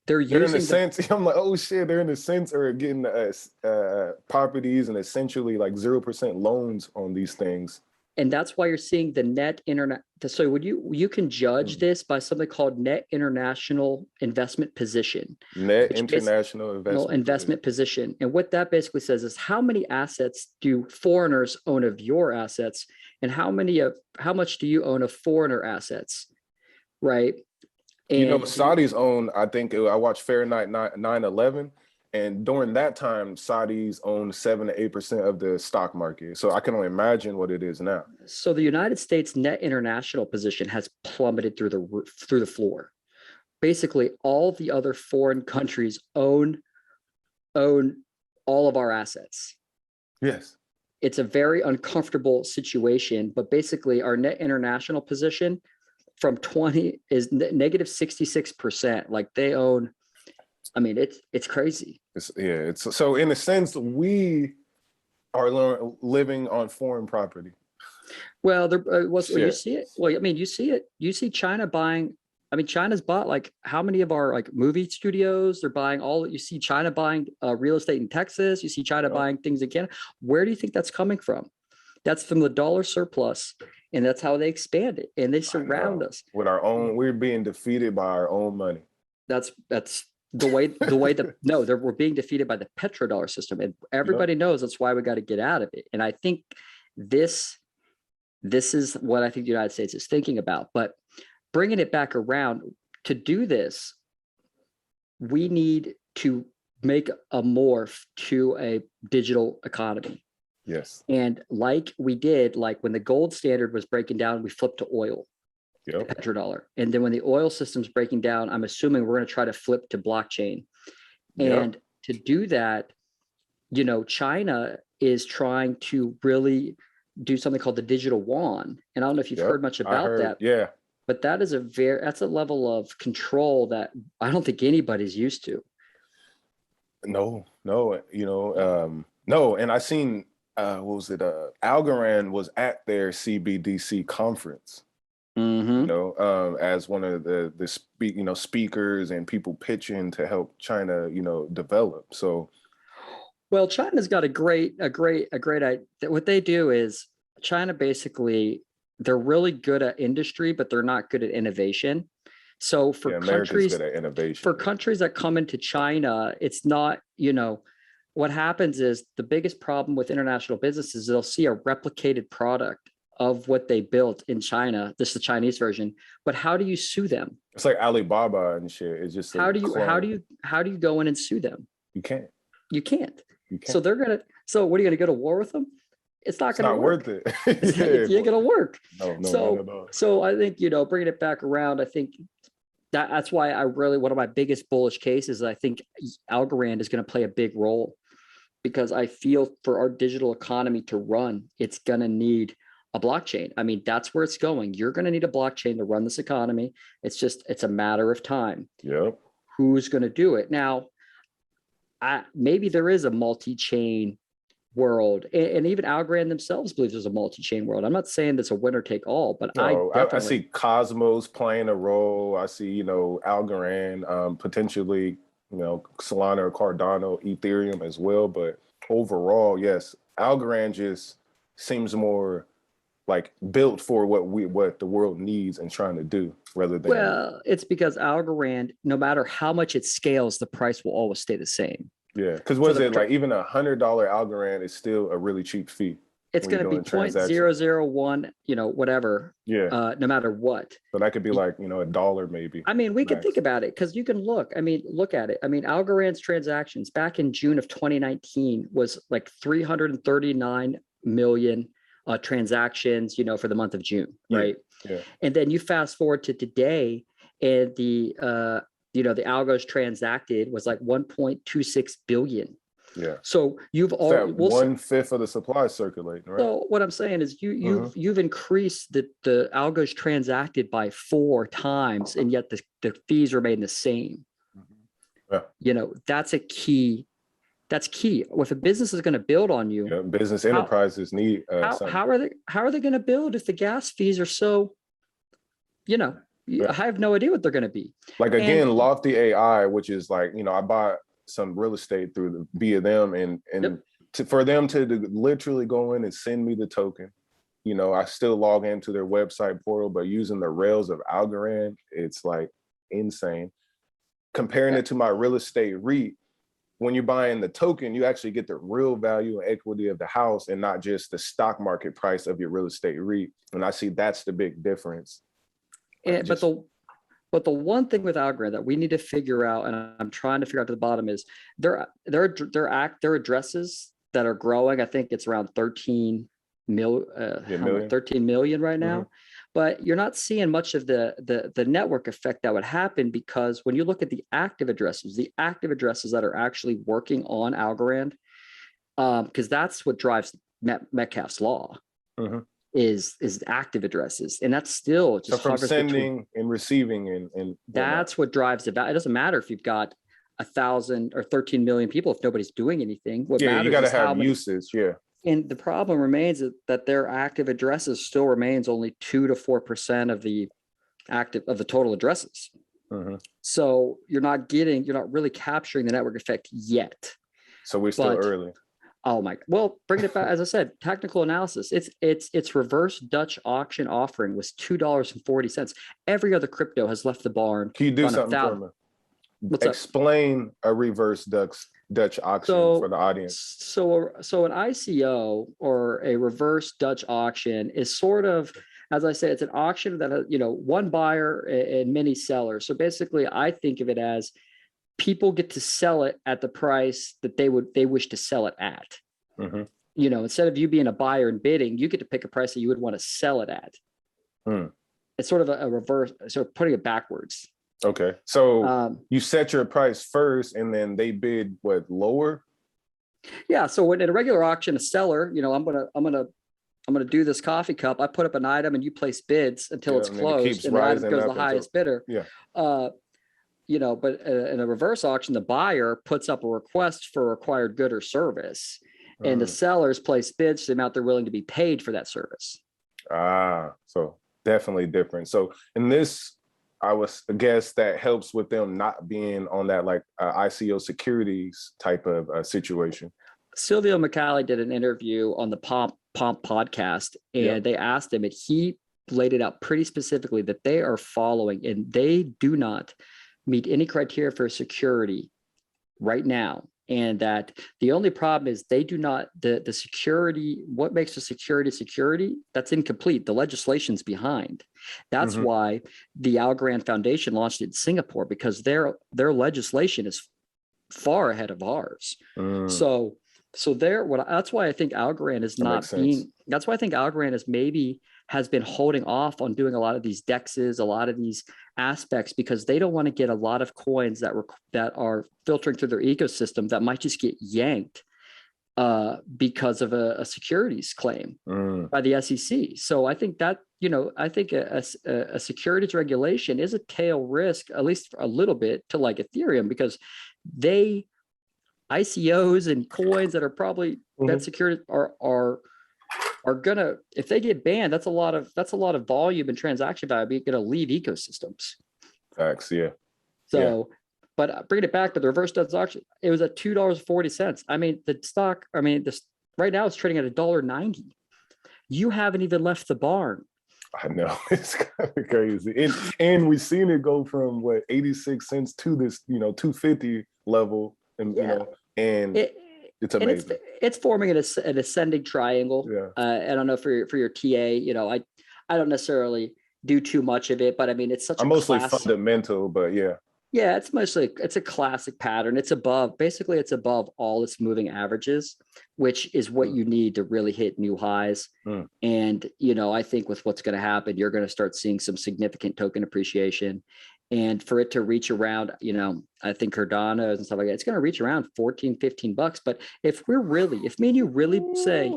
I'm like, oh shit, they're in a sense are getting properties and essentially like 0% loans on these things. And that's why you're seeing the net internet. So you can judge this by something called net international investment position. Net international investment position. And what that basically says is, how many assets do foreigners own of your assets, and how much do you own of foreigner assets, right? And Saudis own, I think I watched Fahrenheit 9/11, and during that time, Saudis owned 7 to 8% of the stock market. So I can only imagine what it is now. So the United States net international position has plummeted through the floor. Basically, all the other foreign countries own all of our assets. Yes. It's a very uncomfortable situation, but basically our net international position from 20 is negative 66%. Like they own, I mean, it's crazy. So in a sense, we are living on foreign property. Well, you see it. Well, I mean, you see it. You see China buying. I mean, China's bought like how many of our like movie studios? They're buying all. You see China buying real estate in Texas. You see China buying things in Canada. Where do you think that's coming from? That's from the dollar surplus, and that's how they expand it. And they surround us with our own. We're being defeated by our own money. That's the way we're being defeated by the PetroDollar system, and everybody knows that's why we got to get out of it. And I think this is what I think the United States is thinking about. But bringing it back around, to do this, we need to make a morph to a digital economy. Yes. And like we did, like when the gold standard was breaking down, we flipped to oil, Yep. to petrodollar. And then when the oil system's breaking down, I'm assuming we're going to try to flip to blockchain. And to do that, you know, China is trying to really do something called the digital yuan. And I don't know if you've heard much about that. Yeah. But that is that's a level of control that I don't think anybody's used to. No, you know, no. And I seen, what was it? Algorand was at their CBDC conference, you know, as one of the speakers and people pitching to help China, you know, develop. So, well, China's got a great idea. What they do is China basically, they're really good at industry, but they're not good at innovation. So for countries, good at innovation. For countries that come into China, it's not, you know, what happens is the biggest problem with international businesses, they'll see a replicated product of what they built in China. This is the Chinese version, but how do you sue them? It's like Alibaba and shit. It's just how do you go in and sue them? You can't. You can't. So so what are you gonna go to war with them? It's not worth it. It ain't gonna work. No, not at all. So I think, you know, bringing it back around, I think that's why one of my biggest bullish cases, I think Algorand is going to play a big role, because I feel for our digital economy to run, it's going to need a blockchain. I mean, that's where it's going. You're going to need a blockchain to run this economy. It's a matter of time. Yep. Who's going to do it? Now, maybe there is a multi-chain world, and even Algorand themselves believes there's a multi-chain world. I'm not saying that's a winner take all, but I see Cosmos playing a role. I see, you know, Algorand, potentially, you know, Solana or Cardano, Ethereum as well. But overall, yes, Algorand just seems more like built for what the world needs and trying to do, rather than. Well, it's because Algorand, no matter how much it scales, the price will always stay the same. Yeah, because like even $100 Algorand is still a really cheap fee. It's going to be 0.001, you know, whatever. Yeah. No matter what. So that could be like, you know, $1 maybe. I mean, we could think about it, because you can look at it. I mean, Algorand's transactions back in June of 2019 was like 339 million transactions, you know, for the month of June, right? Yeah. And then you fast forward to today, and the you know, the algos transacted was like 1.26 billion. Yeah. So you've already 1/5 of the supply circulating, right? So what I'm saying is you've increased the algos transacted by 4 times, and yet the fees remain the same. Yeah. You know, that's key. If a business is going to build on you, business enterprises need how are they going to build if the gas fees are so, you know, I have no idea what they're going to be. Like, again, Lofty AI, which is like, you know, I bought some real estate via them, and for them to literally go in and send me the token, you know, I still log into their website portal, but using the rails of Algorand, it's like insane. Comparing it to my real estate REIT, when you're buying the token, you actually get the real value and equity of the house, and not just the stock market price of your real estate REIT. And I see that's the big difference. But the one thing with Algorand that we need to figure out, and I'm trying to figure out to the bottom, is their addresses that are growing. I think it's around 13 million right now. But you're not seeing much of the network effect that would happen, because when you look at the active addresses that are actually working on Algorand, because that's what drives Metcalfe's law. Is active addresses, and that's still just from sending and receiving, and that's what drives the value. It doesn't matter if you've got 1,000 or 13 million people if nobody's doing anything. What matters you got to is have usage. And the problem remains that their active addresses still remains only 2 to 4% of the total addresses. So you're not really capturing the network effect yet. So we're still early. Oh my! Well, bringing it back, as I said, technical analysis. Its reverse Dutch auction offering was $2.40. Every other crypto has left the barn. Can you do something for me? Explain a reverse Dutch auction for the audience. So an ICO, or a reverse Dutch auction, is sort of, as I say, it's an auction that has, you know, one buyer and many sellers. So basically, I think of it as people get to sell it at the price that they wish to sell it at. Mm-hmm. Instead of you being a buyer and bidding, you get to pick a price that you would want to sell it at. It's sort of a reverse, sort of putting it backwards. Okay. So you set your price first and then they bid what, lower? Yeah. So when in a regular auction, a seller, I'm gonna do this coffee cup. I put up an item and you place bids until it's closed, and the item goes to the highest bidder. Yeah. But in a reverse auction, the buyer puts up a request for a required good or service, and the sellers place bids to the amount they're willing to be paid for that service. So definitely different. So in this, I guess that helps with them not being on that like ICO securities type of situation. Silvio McCallie did an interview on the Pomp podcast, and they asked him, and he laid it out pretty specifically that they are following, and they do not meet any criteria for security right now. And that the only problem is they do not, the security, what makes the security, that's incomplete. The legislation's behind. That's why the Algorand Foundation launched it in Singapore, because their legislation is far ahead of ours. So that's why I think Algorand is that's why I think Algorand has been holding off on doing a lot of these dexes, a lot of these aspects, because they don't want to get a lot of coins that are filtering through their ecosystem that might just get yanked because of a securities claim by the SEC. So I think that, I think a securities regulation is a tail risk, at least a little bit, to like Ethereum, because ICOs and coins that are probably that security are gonna, if they get banned, that's a lot of volume and transaction value gonna leave ecosystems. Facts, yeah. So, but bringing it back to the reverse Dutch auction, it was at $2.40. I mean, this right now it's trading at $1.90. You haven't even left the barn. I know, it's kind of crazy, and we've seen it go from 86 cents to this 250 level, and it's amazing. And it's forming an ascending triangle. I don't know for your TA. I don't necessarily do too much of it, but I mean, it's such I'm mostly fundamental, but it's a classic pattern. It's above all its moving averages, which is what you need to really hit new highs. And I think with what's going to happen, you're going to start seeing some significant token appreciation. And for it to reach around, I think Cardano and stuff like that, it's going to reach around $14-15. But if me and you really say,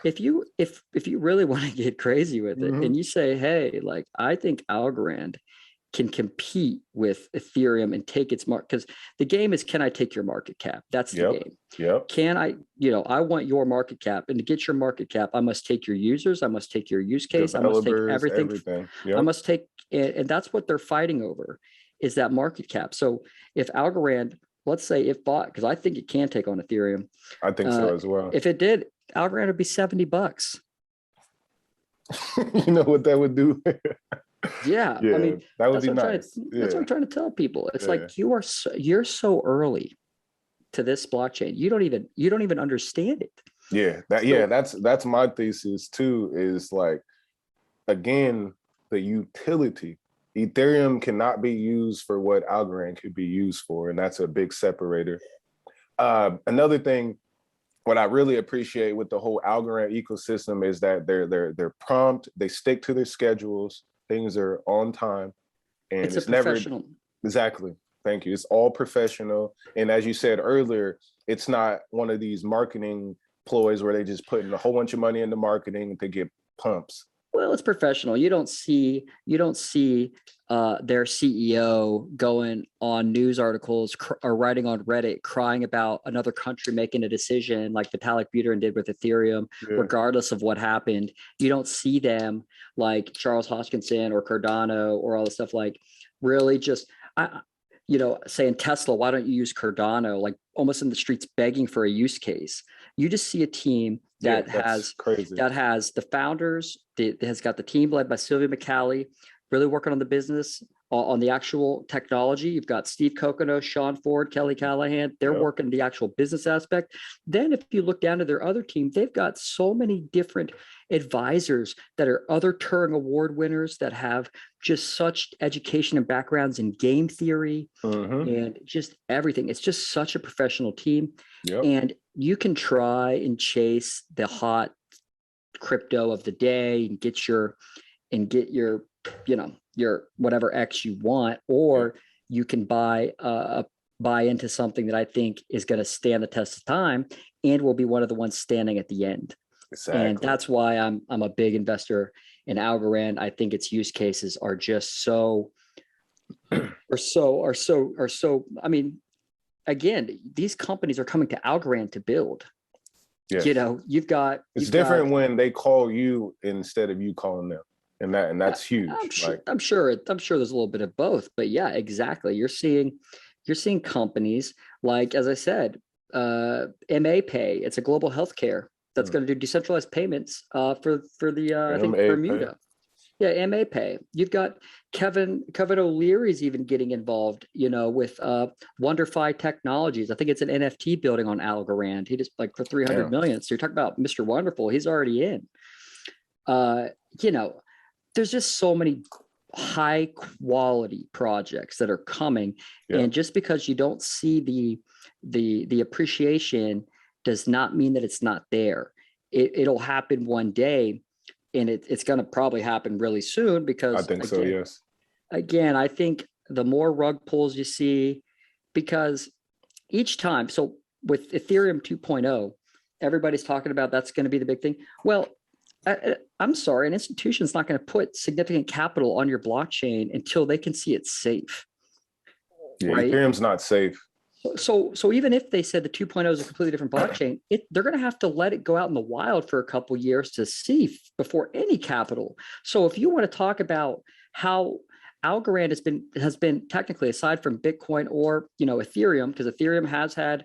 if you really want to get crazy with it, and you say, hey, like, I think Algorand can compete with Ethereum and take its market, because the game is, can I take your market cap? That's the game. Can I, I want your market cap, and to get your market cap, I must take your users, I must take your use case, I must take everything. I must take, and that's what they're fighting over, is that market cap. So if Algorand, let's say it bought, because I think it can take on Ethereum. I think so as well. If it did, Algorand would be $70. You know what that would do? I mean, that would be nice. That's what I'm trying to tell people. It's like you're so early to this blockchain. You don't even understand it. That's my thesis too, is like, again, the utility. Ethereum cannot be used for what Algorand could be used for, and that's a big separator. Another thing, what I really appreciate with the whole Algorand ecosystem is that they're prompt, they stick to their schedules, things are on time, and it's never professional. Exactly. Thank you. It's all professional, and as you said earlier, it's not one of these marketing ploys where they just put in a whole bunch of money into marketing to get pumps. Well, it's professional. You don't see their CEO going on news articles or writing on Reddit crying about another country making a decision like Vitalik Buterin did with Ethereum, regardless of what happened. You don't see them like Charles Hoskinson or Cardano or all the stuff, like really just saying, Tesla, why don't you use Cardano? Like almost in the streets begging for a use case. You just see a team that has the founders, that has got the team led by Silvio McCallie, really working on the business, on the actual technology. You've got Steve Kokino, Sean Ford, Kelly Callahan. They're working the actual business aspect. Then if you look down to their other team, they've got so many different advisors that are other Turing Award winners that have just such education and backgrounds in game theory and just everything. It's just such a professional team. And you can try and chase the hot crypto of the day and get your, your whatever X you want, or you can buy into something that I think is going to stand the test of time and will be one of the ones standing at the end. Exactly. And that's why I'm a big investor in Algorand. I think its use cases are just I mean, again, these companies are coming to Algorand to build. Yes. You've different when they call you instead of you calling them. And that's huge. I'm sure there's a little bit of both, but yeah, exactly. You're seeing companies like, as I said, MA Pay. It's a global healthcare that's going to do decentralized payments for the I think Bermuda. Pay. Yeah, MA Pay. You've got Kevin O'Leary's even getting involved, with WonderFi Technologies. I think it's an NFT building on Algorand. He just for 300 million. So you're talking about Mr. Wonderful. He's already in. There's just so many high quality projects that are coming. And just because you don't see the appreciation does not mean that it's not there. It'll happen one day, and it's going to probably happen really soon, because I think so. Yes. Again, I think the more rug pulls you see, because each time, so with Ethereum 2.0, everybody's talking about that's going to be the big thing. Well, I'm sorry, an institution's not going to put significant capital on your blockchain until they can see it's safe. Yeah, right? Ethereum's not safe. So even if they said the 2.0 is a completely different blockchain, they're going to have to let it go out in the wild for a couple of years to see before any capital. So if you want to talk about how Algorand has been technically, aside from Bitcoin or Ethereum, because Ethereum has had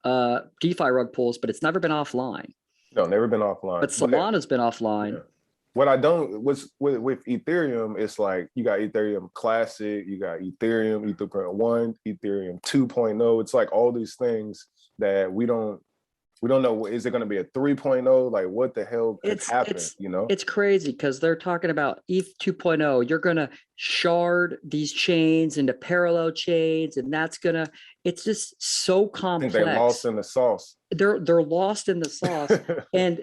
DeFi rug pulls, but it's never been offline. No, never been offline. But Solana's been offline. Yeah. What I don't with Ethereum, it's like you got Ethereum Classic, you got Ethereum 1, Ethereum 2.0. It's like all these things that we don't know. Is it going to be a 3.0? Like, what the hell could happen? It's crazy, because they're talking about ETH 2.0. You're going to shard these chains into parallel chains, and it's just so complex. I think they're lost in the sauce. They're lost in the sauce. And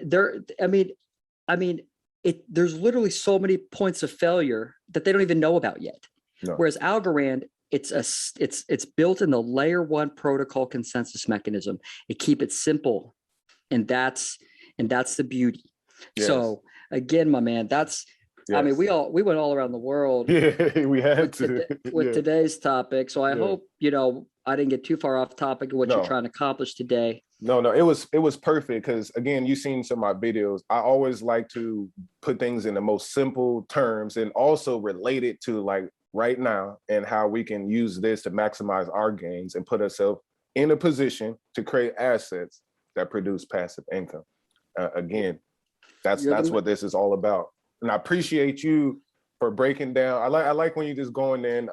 there's literally so many points of failure that they don't even know about yet. No. Whereas Algorand, it's built in the layer 1 protocol consensus mechanism. It keep it simple, and that's the beauty. Yes. So again, my man, that's yes. I mean, we went all around the world. Yeah, we had with today's topic. So I hope I didn't get too far off topic of what you're trying to accomplish today. No, it was perfect, because again, you've seen some of my videos. I always like to put things in the most simple terms and also relate it to like right now and how we can use this to maximize our gains and put ourselves in a position to create assets that produce passive income. Again, that's what this is all about. And I appreciate you for breaking down. I like when you just going in.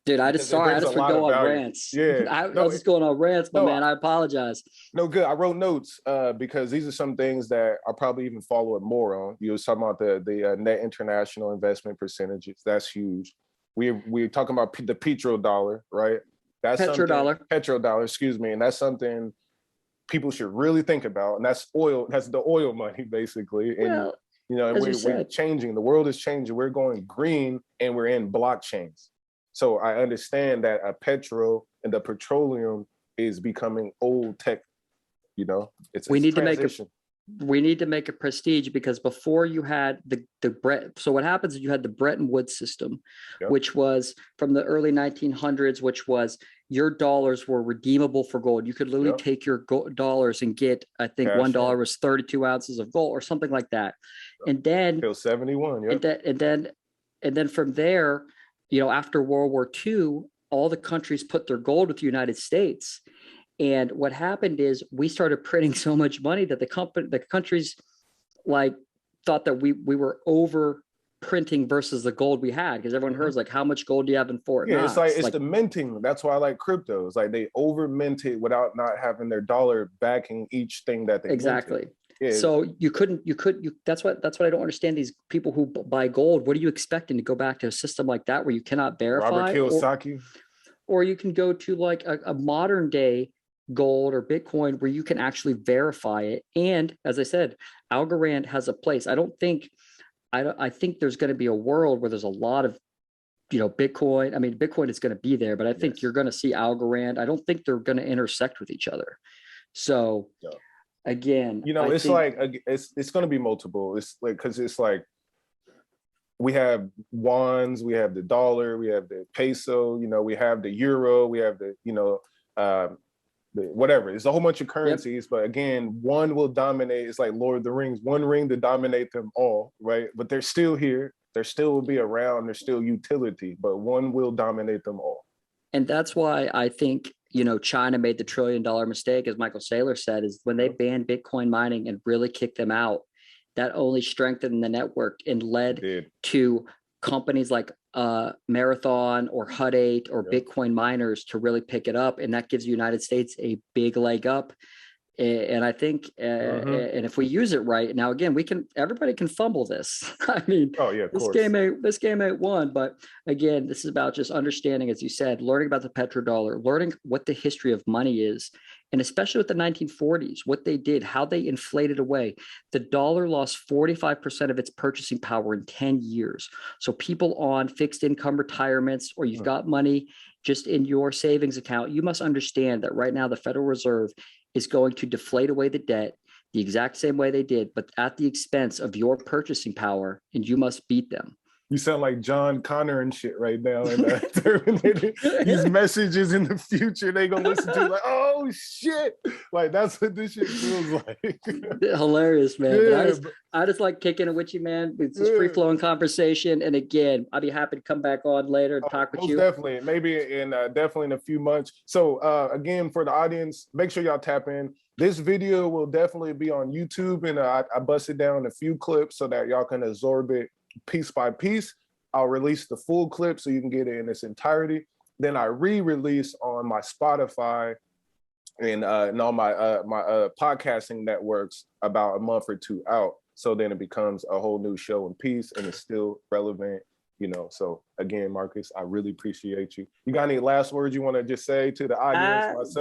Dude, I just would go on rants. Yeah, I was just going on rants, but man, I apologize. No, good. I wrote notes because these are some things that I'll probably even follow it more on. You was talking about the net international investment percentages. That's huge. We're talking about the PetroDollar, right? That's PetroDollar, excuse me, and that's something people should really think about. And that's oil. That's the oil money, basically. And we're changing. The world is changing. We're going green, and we're in blockchains. So I understand that the petroleum is becoming old tech. We need to make a prestige, because before you had so what happens is you had the Bretton Woods system, which was from the early 1900s, which was your dollars were redeemable for gold. You could literally take your dollars and get, I think $1 was 32 ounces of gold or something like that. And then till 71. And then from there, after World War II, all the countries put their gold with the United States. And what happened is we started printing so much money that the countries thought that we were printing versus the gold we had, because everyone hears like, how much gold do you have in Fort Yeah, Knox? it's like it's the minting. That's why I like crypto. It's like they over mint it without not having their dollar backing each thing that they exactly. Yeah. So that's what I don't understand. These people who buy gold, what are you expecting to go back to a system like that where you cannot verify? Robert Kiyosaki. Or you can go to like a modern day gold or Bitcoin where you can actually verify it. And as I said, Algorand has a place. I think there's going to be a world where there's a lot of, Bitcoin. I mean, Bitcoin is going to be there, but I think you're going to see Algorand. I don't think they're going to intersect with each other. So again, it's going to be multiple. It's like, because it's like, we have wands, we have the dollar, we have the peso, we have the euro, we have the, whatever. It's a whole bunch of currencies, but again, one will dominate. It's like Lord of the Rings, one ring to dominate them all, right? But they're still here. They still will be around. There's still utility, but one will dominate them all. And that's why I think, China made the $1 trillion mistake, as Michael Saylor said, is when they banned Bitcoin mining and really kicked them out, that only strengthened the network and led to companies like Marathon or Hut 8 or Bitcoin miners to really pick it up. And that gives the United States a big leg up. And I think, and if we use it right, now again, everybody can fumble this. I mean, this game ain't won, but again, this is about just understanding, as you said, learning about the petrodollar, learning what the history of money is, and especially with the 1940s, what they did, how they inflated away. The dollar lost 45% of its purchasing power in 10 years. So people on fixed income retirements, or you've got money just in your savings account, you must understand that right now the Federal Reserve is going to deflate away the debt the exact same way they did, but at the expense of your purchasing power, and you must beat them. You sound like John Connor and shit right now. And Terminator. These messages in the future, they gonna listen to like, oh shit. Like that's what this shit feels like. Hilarious, man. Yeah, I just like kicking it with you, man. It's just free flowing conversation. And again, I'd be happy to come back on later and talk with you. Definitely. Maybe definitely in a few months. So again, for the audience, make sure y'all tap in. This video will definitely be on YouTube, and I busted down a few clips so that y'all can absorb it piece by piece. I'll release the full clip so you can get it in its entirety. Then I re-release on my Spotify and all my podcasting networks about a month or two out. So then it becomes a whole new show in piece, and it's still relevant, So again, Marcus, I really appreciate you. You got any last words you want to just say to the audience?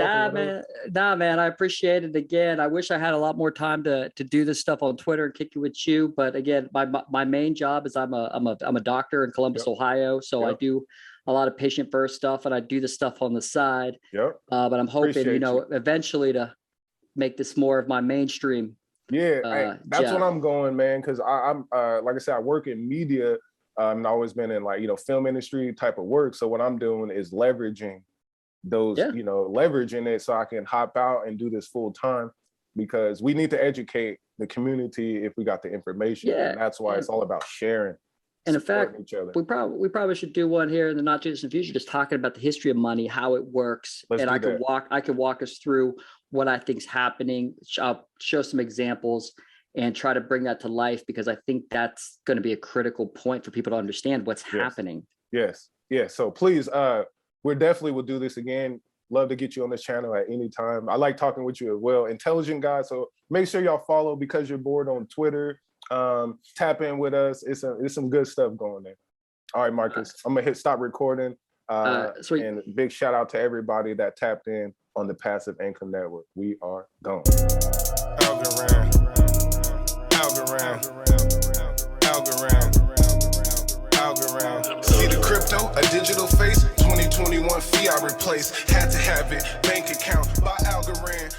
Nah, man, I appreciate it. Again, I wish I had a lot more time to do this stuff on Twitter and kick it with you. But again, my main job is I'm a doctor in Columbus, Ohio. So I do a lot of patient first stuff, and I do the stuff on the side. But I'm hoping, eventually to make this more of my mainstream. That's what I'm going, man. Because I'm like I said, I work in media. I've always been in film industry type of work. So what I'm doing is leveraging those, leveraging it so I can hop out and do this full time, because we need to educate the community if we got the information. And that's why it's all about sharing. And in fact, we probably should do one here in the not too distant future, just talking about the history of money, how it works. And I could walk us through what I think is happening. I'll show some examples and try to bring that to life, because I think that's going to be a critical point for people to understand what's happening. Yes. So please, we definitely will do this again. Love to get you on this channel at any time. I like talking with you as well. Intelligent guy. So make sure y'all follow Because You're Bored on Twitter. Tap in with us. It's some good stuff going there. All right, Marcus, I'm going to hit stop recording. And big shout out to everybody that tapped in on the Passive Income Network. We are gone. Algorand. See the crypto, a digital face. 2021 fiat replaced. Had to have it. Bank account by Algorand.